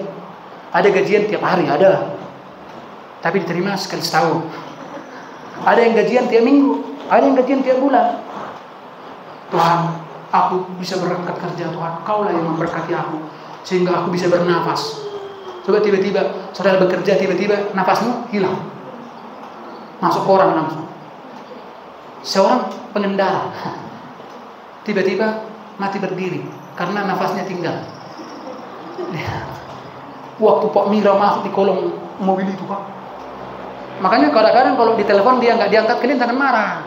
Ada gajian tiap hari, ada. Tapi diterima sekali setahun. Ada yang gajian tiap minggu, ada yang gajian tiap bulan. Tuhan, aku bisa berangkat kerja Tuhan. Kaulah yang memberkati aku sehingga aku bisa bernafas. Coba tiba-tiba saudara bekerja, tiba-tiba nafasmu hilang, masuk koran langsung. Seorang pengendara tiba-tiba mati berdiri karena nafasnya tinggal. Waktu Pak Mira masuk di kolong mobil itu Pak, makanya kadang-kadang kalau ditelepon dia nggak diangkat, kalian jangan marah.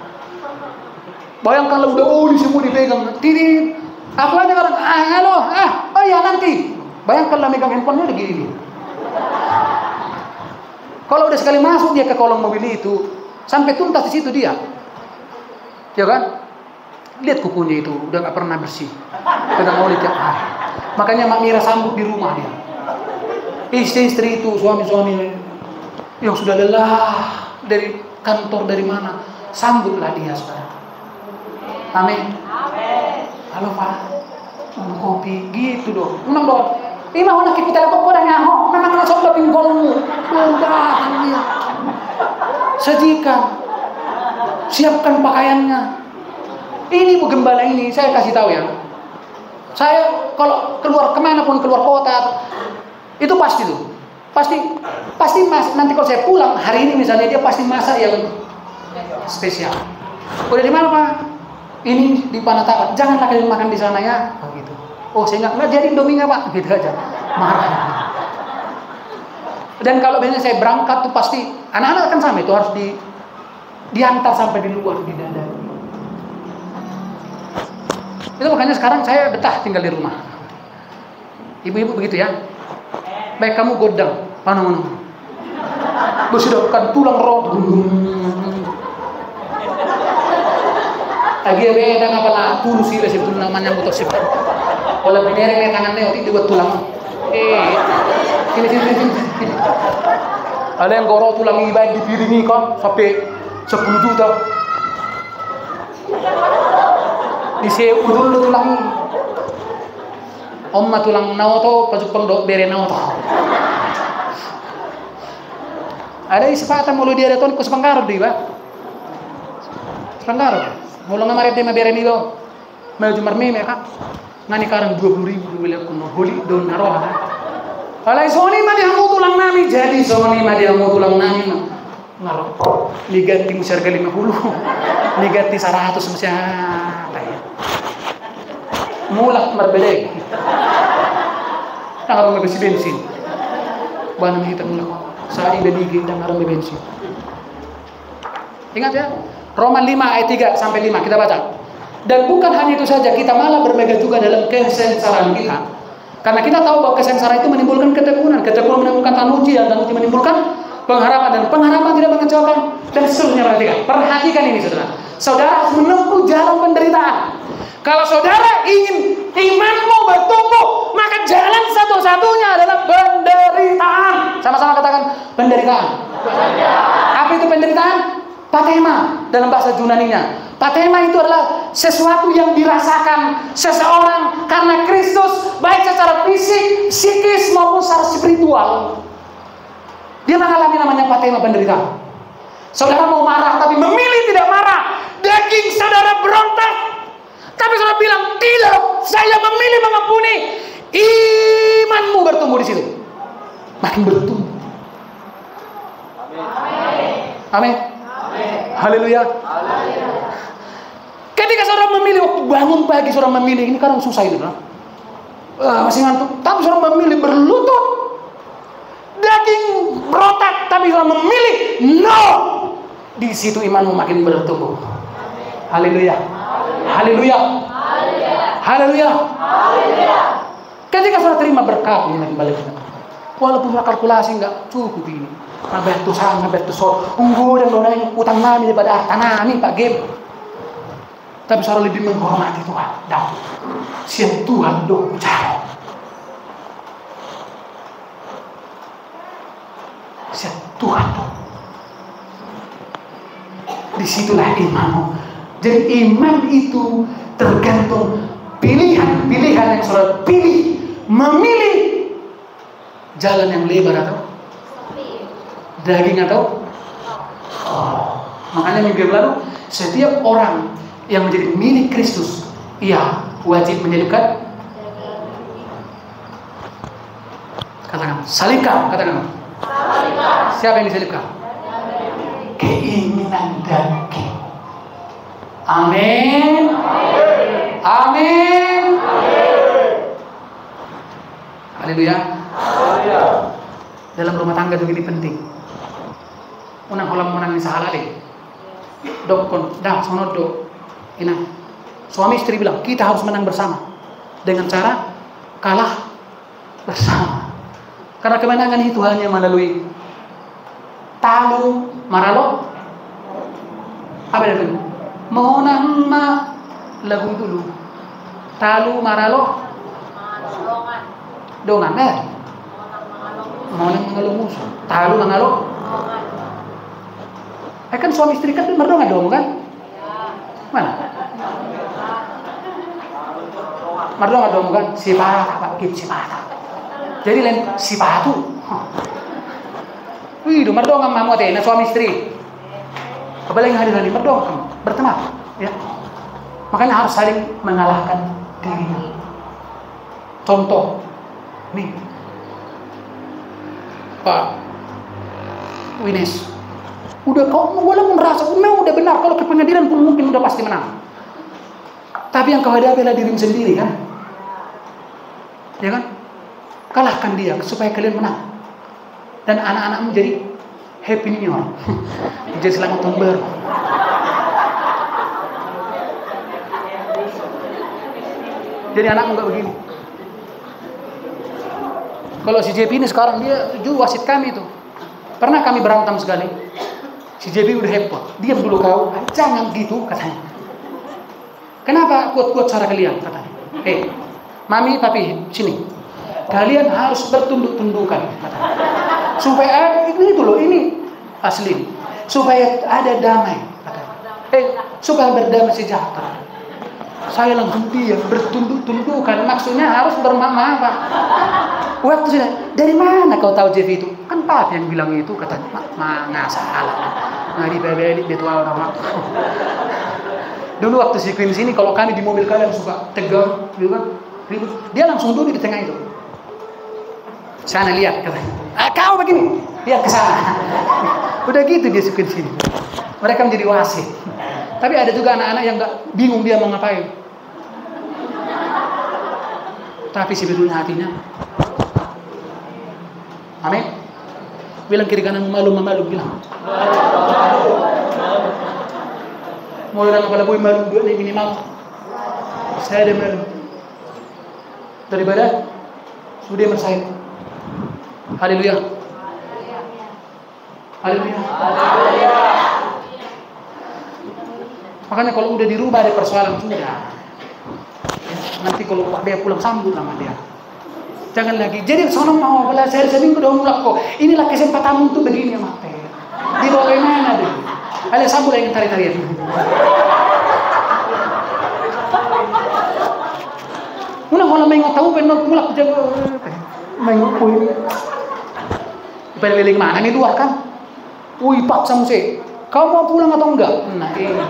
Bayangkanlah udah di semua dipegang, tirit. Aku aja kadang, halo, oh ya nanti. Bayangkanlah megang handphonenya lagi ini. Kalau udah sekali masuk dia ke kolong mobil itu, sampai tuntas di situ dia, ya kan? Lihat kukunya itu, udah nggak pernah bersih. Pegang oli tiap hari. Makanya Mak Mira sambut di rumah dia. Istri itu, suami-suami yang sudah lelah dari kantor dari mana, sambutlah dia saudara. Amin. Halo Pak, minum kopi, gitu dong. Memang dong. Ima nak kita dapat kau dah nyaho. Memang nak sobat pinggolmu. Udah, dia. Sajikan, siapkan pakaiannya. Ini Bu Gembala ini, saya kasih tahu ya. Saya kalau keluar kemana pun, keluar kota, itu pasti tuh. Pasti mas. Nanti kalau saya pulang hari ini misalnya dia pasti masak yang spesial. Udah di mana Pak? Ini di Panataran. Janganlah kalian makan di sana ya. Oh gitu. Oh saya nggak jadi Indominya Pak. Gitu aja. Marah. Dan kalau biasanya saya berangkat tuh pasti anak-anak kan sama itu harus diantar sampai di luar di dada. Itu makanya sekarang saya betah tinggal di rumah. Ibu-ibu begitu ya. Baik kamu godang, mana. Bersidapkan tulang roh. Lagi beda ngapa lah tulus sih itu namanya motor sip. Kalau berdiri tangan Neo, itu buat tulang. Sini. Ada yang gorok tulang ibadah dipiringi kok sampai 10 juta. Disewa dulu tulang. Omma tulang nao to, pajupang do bere nao to. Ada isipatan mulu dia ada ton ko sepanggarod di ba? Sepanggarod. Mulu nga marit di mabere ni do. May jumar meme ka. Ngani karang 20,000 beli ko no holi do naroha. Alay soni mah dia mau tulang nami jadi soni mah dia mau tulang nami mah. Ngaro. Ligati mo sarga 50. Ligati 100 masya. Mulak marbelek. Nang may bensin. Ba na mahita mulak. Sa ibadigin nang may bensin. Ingat ya. Roma 5 ayat 3 sampai 5 kita baca. Dan bukan hanya itu saja, kita malah bermegah juga dalam kesengsaraan kita. Karena kita tahu bahwa kesengsaraan itu menimbulkan ketekunan, ketekunan menimbulkan tanuji, dan tanuji menimbulkan pengharapan, dan pengharapan tidak mengecewakan, dan seterusnya. Perhatikan ini saudara. Saudara harus menempuh jalan penderitaan. Kalau saudara ingin imanmu bertumbuh, maka jalan satu-satunya adalah penderitaan. Sama-sama katakan penderitaan. Apa itu penderitaan? Patema dalam bahasa Yunaninya. Patema itu adalah sesuatu yang dirasakan seseorang karena Kristus, baik secara fisik, psikis maupun secara spiritual. Dia mengalami namanya patema, penderitaan. Saudara mau marah tapi memilih tidak marah. Daging saudara berontak, tapi saudara bilang tidak, saya memilih mengampuni. Imanmu bertumbuh di situ, makin bertumbuh. Amin. Haleluya. Ketika saudara memilih, waktu bangun pagi saudara memilih, ini kadang susah itu, masih ngantuk, tapi saudara memilih berlutut, daging berotak, tapi saudara memilih no, di situ imanmu makin bertumbuh. Haleluya. Haleluya. Haleluya. Ketika saudara terima berkat ini kembali, walaupun kalkulasi nggak cukup ini, ngabetu sang, ngabetu sor, unggul dan donai utang nami daripada harta nami Pak Gem. Tapi saudara lebih menghormati Tuhan. Dan siap Tuhan do bicara. Siap Tuhan do. Disitulah imanmu. Jadi iman itu tergantung pilihan-pilihan yang saudara pilih. Memilih jalan yang lebar atau daging atau makanya minggu lalu setiap orang yang menjadi milik Kristus, ia wajib menyelipkan. Katakan, salibkan. Katakan, siapa yang disalibkan? Keinginan daging. Amin. Amin. Haleluya. Dalam rumah tangga juga ini penting. Unang holam munang ni sahalali. Dok kon, dah sono dok. Ina, suami istri bilang kita harus menang bersama dengan cara kalah bersama. Karena kemenangan itu hanya melalui talu maralo. Apa itu? Mohon ma lagu dulu. Talu maralo. Dongan Mohon mengalu musuh. Talu mangalo. Kan suami istri kan merdongan dong kan? Mana? Mardong ada kan sipata Pak Gip sipata. Jadi lain sipatu. Wih, mardong am mamu teh na suami istri. Kebaleng hari-hari mardong berteman, ya. Makanya harus saling mengalahkan diri. Contoh nih. Pak Wines. Udah kau walaupun merasa udah benar, kalau ke pengadilan pun mungkin udah pasti menang. Tapi yang kau hadapi adalah dirimu sendiri kan? Ya kan? Kalahkan dia supaya kalian menang. Dan anak-anakmu jadi happy new year. Jadi selamat tahun baru. Jadi anakmu enggak begini. Kalau si JP ini sekarang dia juga wasit kami itu. Pernah kami berantem sekali. Si JB udah heboh. Diam dulu kau. Jangan gitu katanya. Kenapa kuat-kuat cara kalian katanya. Mami, papi, sini. Kalian harus bertunduk-tundukan. Supaya ini dulu, ini asli. Supaya ada damai. Supaya berdamai sejahtera. Saya langsung diam, bertunduk-tundukan. Maksudnya harus bermaaf. Waktu sudah, dari mana kau tahu Jeff itu? Kan papi yang bilang itu, katanya. Nggak salah. Nah, dibeli betua orang. Dulu waktu si Queen sini, kalau kami di mobil kalian suka tegang, ribut, dia langsung duduk di tengah itu. Sana lihat, katanya. Kau begini, lihat ke sana. Udah gitu dia si Queen sini. Mereka menjadi wasit. Tapi ada juga anak-anak yang nggak bingung dia mau ngapain. Tapi sebetulnya hatinya, amin. Bilang kiri kanan malu bilang. Mulai dengan kepala bui malu dua minimal. Saya ada malu. Daripada sudah bersayap. Haleluya. Haleluya. Makanya kalau udah dirubah ada persoalan sudah. Nanti kalau Pak dia pulang sambut sama dia. Jangan lagi. Jadi sono mau belajar seminggu dong mulak kok. Inilah kesempatanmu untuk begini ya mate. Di bawah mana deh? Ada sambut yang tari-tarian. Mula kalau main tahu penat mulak jago. Main kuy. Pilih mana nih luar kan? Wih Pak Samse, kau mau pulang atau enggak? Nah ini.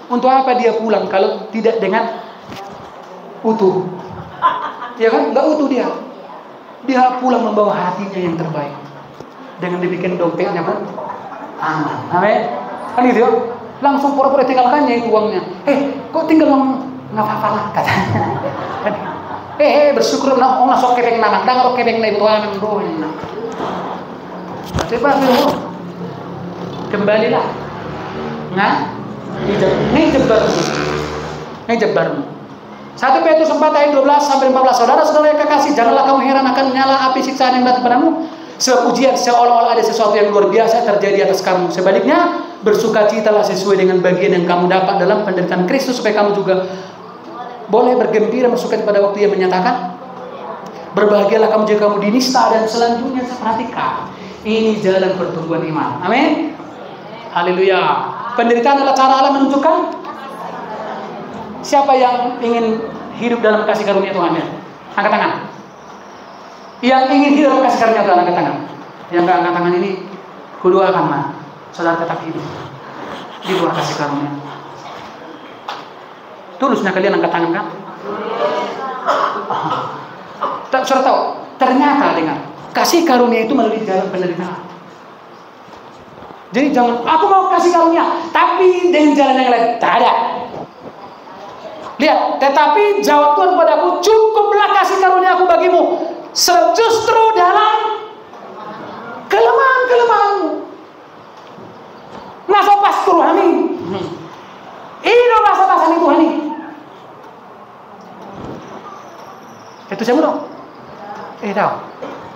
Untuk apa dia pulang kalau tidak dengan utuh? Ya kan? Enggak utuh dia. Dia pulang membawa hatinya yang terbaik. Dengan demikian dompetnya pun aman. Amin. Kan gitu ya? Langsung pura-pura tinggalkannya itu uangnya. Kok tinggal nggak apa-apa lah katanya. Bersyukur nah orang sok kepeng nanang, dangar kepeng na ibu tuan doang. Coba dulu. Kembalilah. Ngejebarmu. 1 Petrus 4 ayat 12 sampai 14. Saudara-saudara yang kekasih, janganlah kamu heran akan nyala api siksaan yang datang padamu. Sebab ujian seolah-olah ada sesuatu yang luar biasa terjadi atas kamu. Sebaliknya, bersukacitalah sesuai dengan bagian yang kamu dapat dalam penderitaan Kristus, supaya kamu juga boleh bergembira bersukacita pada waktu Ia menyatakan, berbahagialah kamu jika kamu dinista, dan selanjutnya perhatikan. Ini jalan pertumbuhan iman. Amin. Haleluya. Penderitaan adalah cara Allah menunjukkan siapa yang ingin hidup dalam kasih karunia Tuhan. Angkat tangan. Yang ingin hidup dalam kasih karunia Tuhan, angkat tangan. Yang enggak angkat tangan ini, kudoakan mah saudara tetap hidup di luar kasih karunia. Tulusnya kalian angkat tangan kan? Saudara tahu, ternyata dengan kasih karunia itu melalui jalan penderitaan. Jadi jangan, aku mau kasih karunia, tapi dengan jalan yang lain. Tak ada. Lihat, tetapi jawab Tuhan padaku, cukuplah kasih karunia aku bagimu, justru dalam kelemahan-kelemahanmu. Nasa pastor kami. Ini bahasa-bahasa ini Tuhan ini. Itu saya mau. Tahu.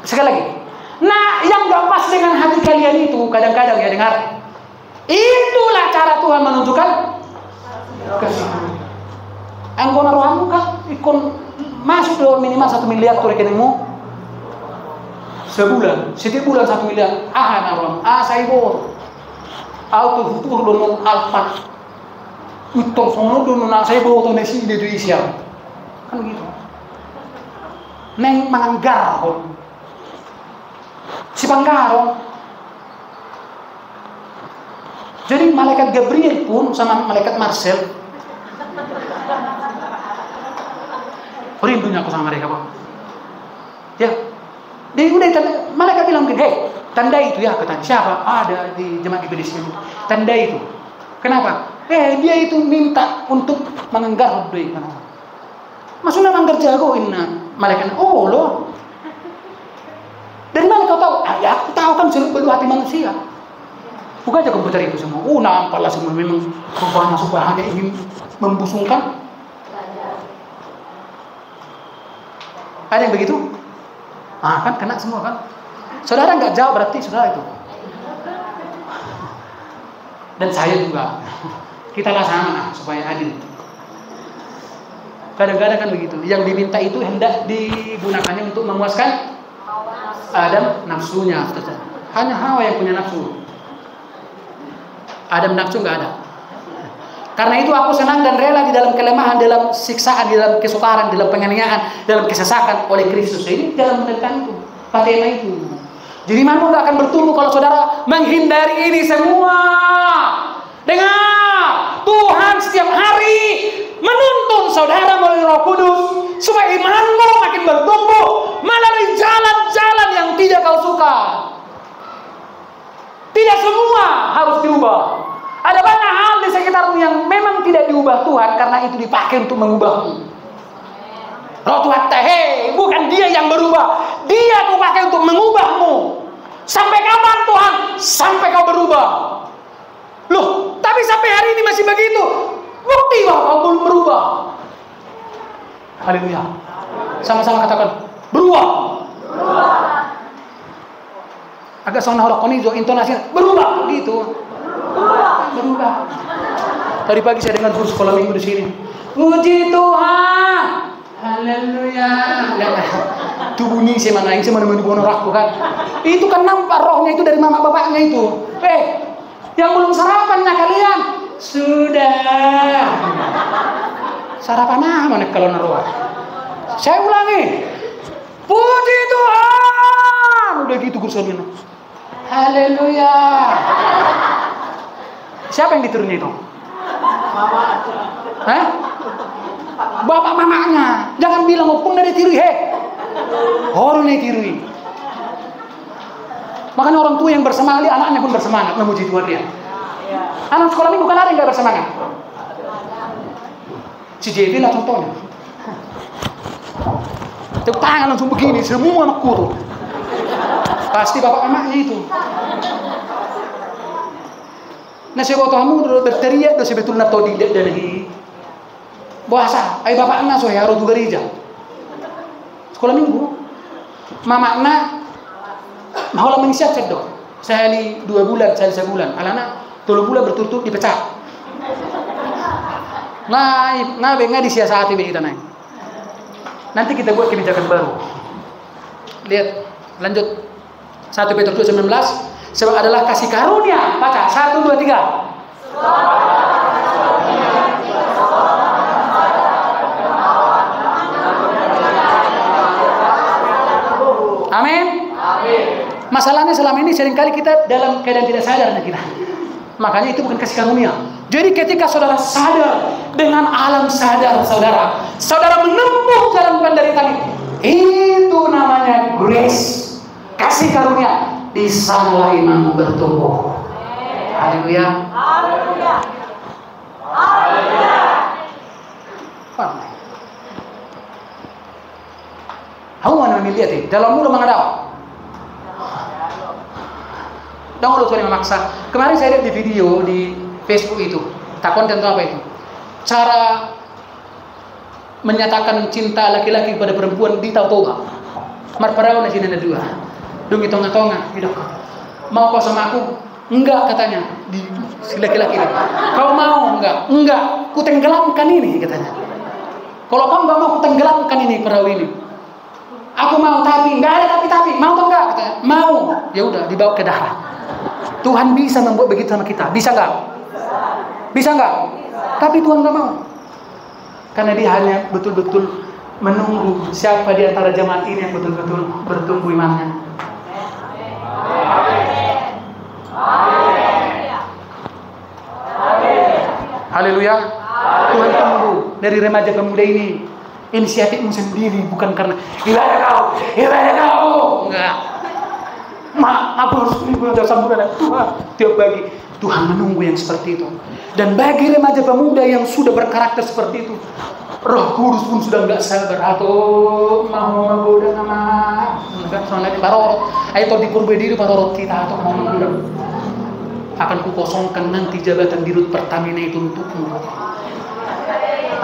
Sekali lagi. Nah, yang gak pas dengan hati kalian itu kadang-kadang ya dengar. Itulah cara Tuhan menunjukkan kasih. Anggona rohamu kan ikon masuk dalam minimal 1 miliar ke rekeningmu sebulan. Setiap bulan 1 miliar. Naroham. Saibo. Auto futur dono alfa. Utong sono dono na saibo to nesi de Indonesia. Kan gitu. Neng manggar si Panggaro. Jadi malaikat Gabriel pun sama malaikat Marcel rindunya aku sama mereka, Pak. Ya. Dia udah malaikat bilang begini, tanda itu ya, katanya. Siapa? Ada di jemaat iblis itu. Tanda itu. Kenapa? Dia itu minta untuk mengenggar duit. Maksudnya manggar jagoin malaikat. Oh loh. Dari mana kau tahu? Ya aku tahu kan seluruh belu hati manusia. Bukan aja komputer itu semua. Nampaklah semua memang rupanya supaya hanya ingin membusungkan. Ada yang begitu? Kan kena semua kan. Saudara nggak jawab berarti saudara itu. Dan saya juga. Kita lah sama supaya adil. Kadang-kadang kan begitu. Yang diminta itu hendak digunakannya untuk memuaskan Adam nafsunya. Hanya Hawa yang punya nafsu. Adam nafsu nggak ada. Karena itu aku senang dan rela di dalam kelemahan, dalam siksaan, di dalam kesukaran, di dalam penganiayaan, dalam kesesakan oleh Kristus. Ini dalam penderitaan itu, patema itu. Jadi imanmu nggak akan bertumbuh kalau saudara menghindari ini semua. Dengar, Tuhan setiap hari menuntun saudara melalui Roh Kudus supaya imanmu makin bertumbuh melalui jalan-jalan yang tidak kau suka. Tidak semua harus diubah. Ada banyak hal di sekitarmu yang memang tidak diubah Tuhan karena itu dipakai untuk mengubahmu. Roh Tuhan bukan Dia yang berubah, Dia aku pakai untuk mengubahmu. Sampai kapan Tuhan? Sampai kau berubah. Loh, tapi sampai hari ini masih begitu. Bukti bahwa kau belum berubah. Haleluya. Sama-sama katakan berubah. Agak sonah orang konizo intonasinya berubah gitu. Berubah. Tadi pagi saya dengar guru sekolah minggu di sini. Puji Tuhan. Haleluya. Itu bunyi saya mana yang saya menemani bonorakku kan. Itu kan nampak rohnya itu dari mama bapaknya itu. Yang belum sarapannya kalian sudah. Sarapan apa nih kalau naruh? Saya ulangi. Puji Tuhan. Udah gitu guru saya bilang. Haleluya. Siapa yang diturunin itu? Hah? Bapak mamanya. Jangan bilang opung dari tirui orang dari tirui. Makanya orang tua yang bersemangat, anaknya pun bersemangat memuji Tuhan dia. Anak sekolah minggu kan ada yang gak bersemangat. Si JV lah contohnya. Tepuk tangan langsung begini, semua anakku tuh. Pasti bapak mamanya itu. Nah sebab kamu berteriak dosa betul nato di dari bahasa. Ay bapak na so haro tu gereja. Sekolah minggu. Mama na mahola menisiap cek dong. Saya di 2 bulan, saya 1 bulan. Alana 3 bulan berturut-turut dipecat. Nah benga disiasati begitu naik. Nanti kita buat kebijakan baru. Lihat, lanjut. 1 Petrus 2:19. Sebab adalah kasih karunia. Baca 1, 2, 3. Amin. Masalahnya selama ini seringkali kita dalam keadaan tidak sadar kita. Makanya itu bukan kasih karunia. Jadi ketika saudara sadar dengan alam sadar saudara menempuh jalan penderitaan itu namanya grace, kasih karunia. Di sanalah imanmu bertumbuh. Haleluya. Haleluya. Haleluya. Kamu mana melihat ini? Dalam mulut mengadap. Dan mulut yang memaksa. Kemarin saya lihat di video di Facebook itu. Takon tentang apa itu? Cara menyatakan cinta laki-laki kepada perempuan di Tautoba. Marparau na sini ada 2. Dung tengah-tengah hidup. Mau kau sama aku? Enggak katanya. Di laki-laki ini. Kau mau enggak? Enggak. Ku tenggelamkan ini katanya. Kalau kau enggak mau, ku tenggelamkan ini perahu ini. Aku mau tapi enggak ada tapi mau atau enggak katanya. Mau. Ya udah dibawa ke darat. Tuhan bisa membuat begitu sama kita. Bisa enggak? Bisa enggak? Tapi Tuhan enggak mau. Karena dia hanya betul-betul menunggu siapa di antara jemaat ini yang betul-betul bertumbuh imannya. Haleluya. Tuhan tunggu dari remaja pemuda ini inisiatifmu sendiri, bukan karena ibadah kau. Enggak. Aku harus belajar sambutan Tuhan. Tiap bagi Tuhan menunggu yang seperti itu. Dan bagi remaja pemuda yang sudah berkarakter seperti itu, Roh Kudus pun sudah enggak sabar atau mau menggoda nama enggak soalnya parorot. Ayo di purbe diri parorot kita atau mau menggoda. Akan kukosongkan nanti jabatan dirut Pertamina itu untukmu.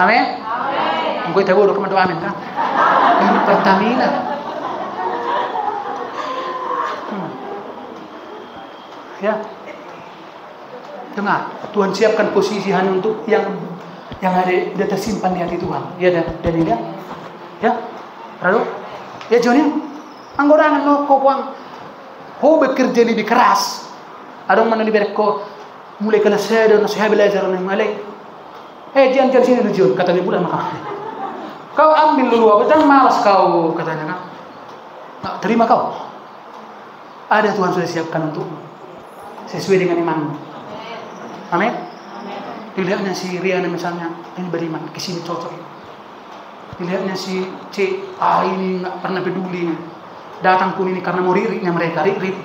Amin. Engkau tahu dokumen doa amin kan? Dirut Pertamina. Ya. Dengar, Tuhan siapkan posisi hanya untuk yang yang ada dia tersimpan di hati Tuhan. Ya dan ini ya. Lalu ya Johnnya anggorangan lo kau buang. Kau bekerja lebih keras. Adong mana lebih kau mulai kelas saya dan saya belajar dengan malai. Jangan sini dulu John, kata dia bulan maka. Kau ambil dulu apa? Jangan malas kau katanya kan. Nah, terima kau. Ada Tuhan sudah siapkan untukmu sesuai dengan imanmu. Amin. Dilihatnya si Riana misalnya, ini beriman, kesini cocok. Dilihatnya si C, ini nggak pernah peduli. Datang pun ini karena mau ririknya mereka, ririk.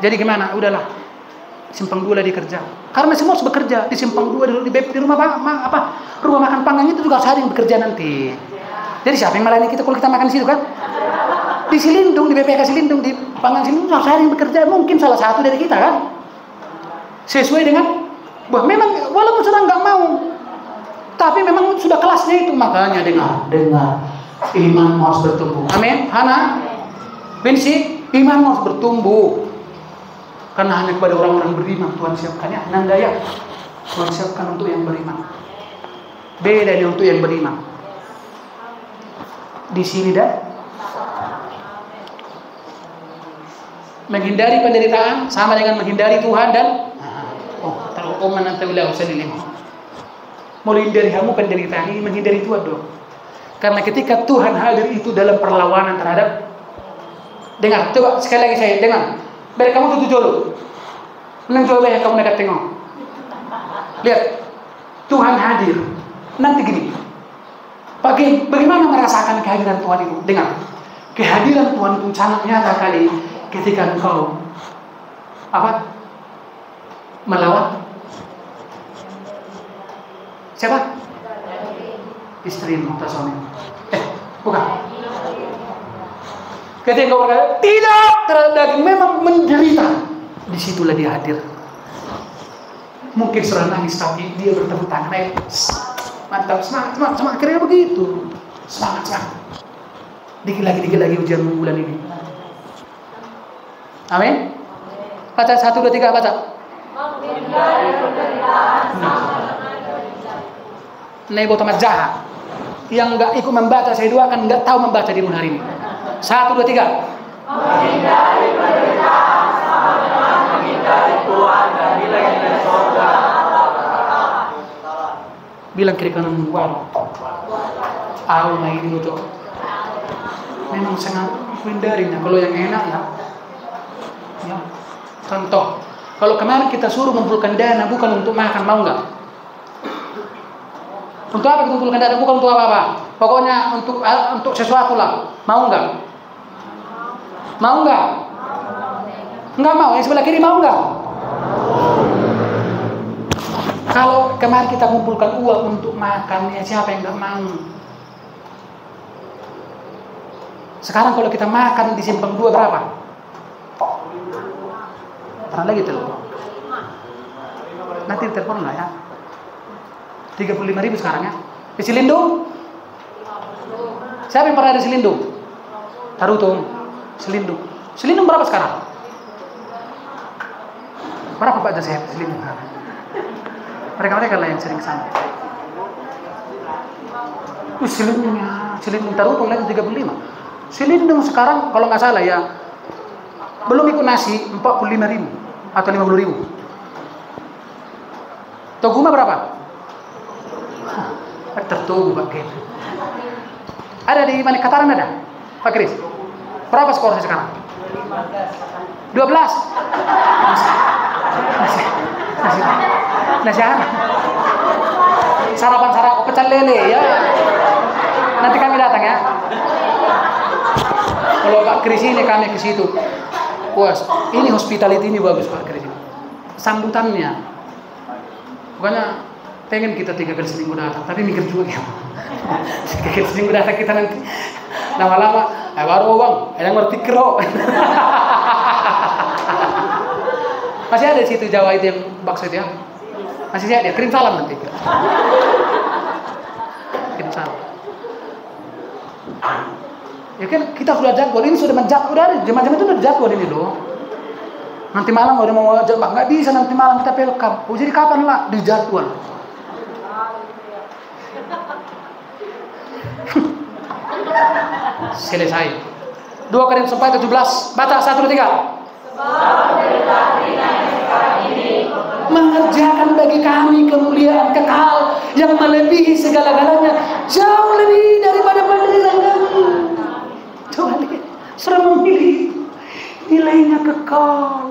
Jadi gimana? Udahlah, simpang 2 lah dikerja. Karena semua harus bekerja di simpang 2 di rumah rumah makan panggang itu juga harus ada yang bekerja nanti. Jadi siapa yang melayani kita kalau kita makan di situ kan? Di Silindung, di BPK Silindung, di Panggang Silindung harus ada yang bekerja. Mungkin salah satu dari kita kan? Sesuai dengan bahwa memang walaupun sudah nggak mau, tapi memang sudah kelasnya itu. Makanya dengar iman harus bertumbuh. Amin. Hana, Binsi, iman harus bertumbuh. Karena hanya kepada orang-orang beriman Tuhan siapkan ya. Nandaya Tuhan siapkan untuk yang beriman. Beda ini untuk yang beriman. Di sini dah menghindari penderitaan sama dengan menghindari Tuhan dan mau hindari kamu penderitaan ini menghindari Tuhan dong. Karena ketika Tuhan hadir itu dalam perlawanan terhadap, dengar, coba sekali lagi saya dengar. Biar kamu tutup dulu. Menang coba ya kamu dekat tengok. Lihat, Tuhan hadir. Nanti gini. Bagaimana merasakan kehadiran Tuhan itu? Dengar. Kehadiran Tuhan itu sangat nyata kali ketika engkau melawan siapa? Istrimu atau suami? Bukan. Ketika engkau berkata tidak terhadap daging, memang menderita, disitulah dia hadir. Mungkin serah nangis tapi dia bertepuk tangan. Mantap, semangat, akhirnya begitu. Semangat. Dikit lagi ujian bulan ini. Amin. Baca 1, 2, 3 baca. Nih botomat jahat. Yang enggak ikut membaca saya doakan enggak tahu membaca di hari ini. 1, 2, 3. Menghindari penderitaan sama dengan menghindari Tuhan dan nilai-nilai surga. Bilang kiri kanan waduh. Nah ini untuk memang sangat menghindarinya. Kalau yang enak ya. Contoh, kalau kemarin kita suruh mengumpulkan dana bukan untuk makan, mau nggak? Untuk apa kita mengumpulkan dana? Bukan untuk apa-apa. Pokoknya untuk sesuatu lah. Mau nggak? Mau nggak? Nggak mau. Yang sebelah kiri mau nggak? Kalau kemarin kita kumpulkan uang untuk makan, ya siapa yang nggak mau? Sekarang kalau kita makan di simpang 2 berapa? Pernah lagi telepon. Nanti telepon lah ya. 35.000 sekarang ya. Di Silindung? Siapa yang pernah di Silindung? Tarutung. Silindung berapa sekarang? Berapa Pak Joseph Silindung? Mereka lah yang sering sana. Silindung Tarutung lagi 35. Silindung sekarang kalau nggak salah ya belum ikut nasi 45.000 atau 50.000. Toguma berapa? Tertugu Pak Kris. Ada di mana Kataran ada? Pak Kris. Berapa skor sekarang? 12. Nasi apa? Sarapan pecel lele ya. Nanti kami datang ya. Kalau Pak Kris ini kami ke situ. Puas. Ini hospitality ini bagus Pak Kris. Sambutannya. Bukannya pengen kita 3 kali seminggu datang, tapi mikir juga ya. 3 kali seminggu datang kita nanti lama-lama, baru bang, yang ngerti kero. Masih ada di situ Jawa itu yang bakso itu ya? Masih ada, kirim salam nanti. Kirim salam. Ya kan kita sudah jadwal ini sudah menjadwal, udah ada jemaah-jemaah itu sudah jadwal ini loh. Nanti malam udah mau jambak, nggak bisa nanti malam kita welcome. Oh jadi kapan lah? Di jadwal. Selesai. 2 Korintus 4:17. Baca 1-3. Mengerjakan bagi kami kemuliaan kekal yang melebihi segala-galanya, jauh lebih daripada penderitaan kami. Coba lihat, sudah memilih nilainya kekal.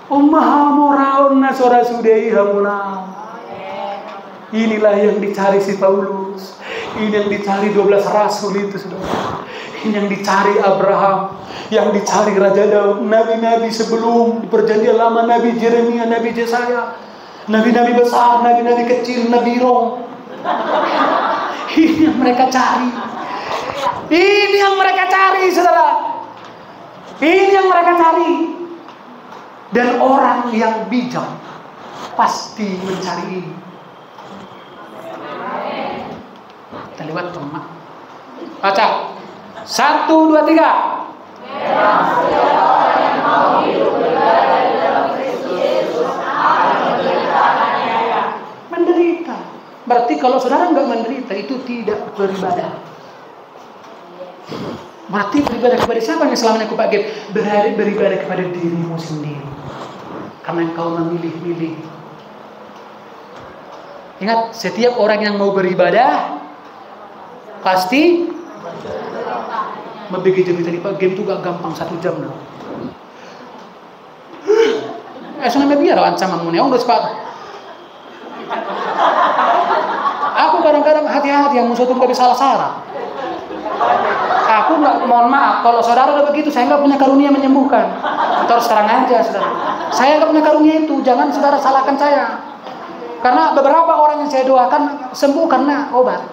Maha morauna sora sudei hamuna. Inilah yang dicari si Paulus. Ini yang dicari 12 rasul itu, saudara. Ini yang dicari Abraham, yang dicari Raja Daud, nabi-nabi sebelum di perjanjian lama, Nabi Yeremia, Nabi Yesaya, nabi-nabi besar, nabi-nabi kecil, Nabi Rom. Ini yang mereka cari. Ini yang mereka cari, saudara. Ini yang mereka cari. Dan orang yang bijak pasti mencari ini. Kita lewat teman. Baca. 1, 2, 3. Menderita. Berarti kalau saudara nggak menderita itu tidak beribadah. Berarti beribadah kepada siapa yang selama ini aku pakai? Beribadah kepada dirimu sendiri. Karena engkau memilih-milih. Ingat, setiap orang yang mau beribadah pasti begitu tadi Pak, game itu gak gampang 1 jam loh. Sampai biar ancaman munia udah cepat. Aku kadang-kadang hati-hati yang musuh itu gak bisa salah. Aku nggak, mohon maaf kalau saudara udah begitu, saya nggak punya karunia menyembuhkan. Terus terang aja saudara, saya nggak punya karunia itu. Jangan saudara salahkan saya. Karena beberapa orang yang saya doakan sembuh karena obat.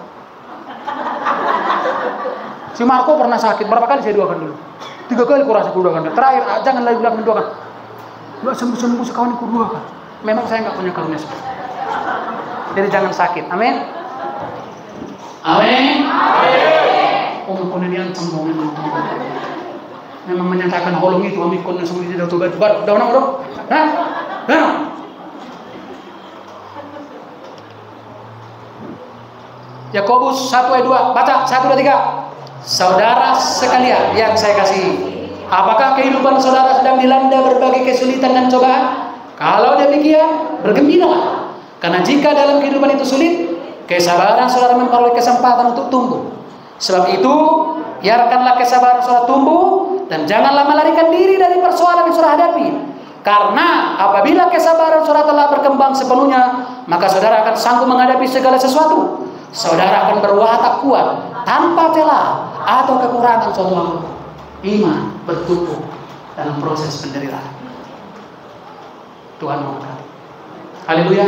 Si Marco pernah sakit, berapa kali saya doakan dulu? 3 kali kurang saya doakan. Terakhir, jangan lagi bilang mendoakan. Nggak sembuh-sembuh sekawan aku doakan. Memang saya nggak punya karunia seperti itu. Jadi jangan sakit. Amin. Amin. Kon ini ancam memang menyatakan holong itu kami kon semua tidak coba bar daun dong. Hah? Hah? Yakobus 1:2, baca 1-2-3. Saudara sekalian yang saya kasih, apakah kehidupan saudara sedang dilanda berbagai kesulitan dan cobaan? Kalau demikian, bergembiralah. Karena jika dalam kehidupan itu sulit, kesabaran saudara memperoleh kesempatan untuk tumbuh. Sebab itu, biarkanlah kesabaran saudara tumbuh dan janganlah melarikan diri dari persoalan yang saudara hadapi. Karena apabila kesabaran saudara telah berkembang sepenuhnya, maka saudara akan sanggup menghadapi segala sesuatu. Saudara akan berwatak kuat tanpa celah atau kekurangan suatu makhluk. Iman bertumbuh dalam proses penderitaan. Tuhan memberkati. Haleluya.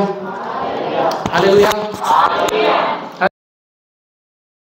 Haleluya. Haleluya.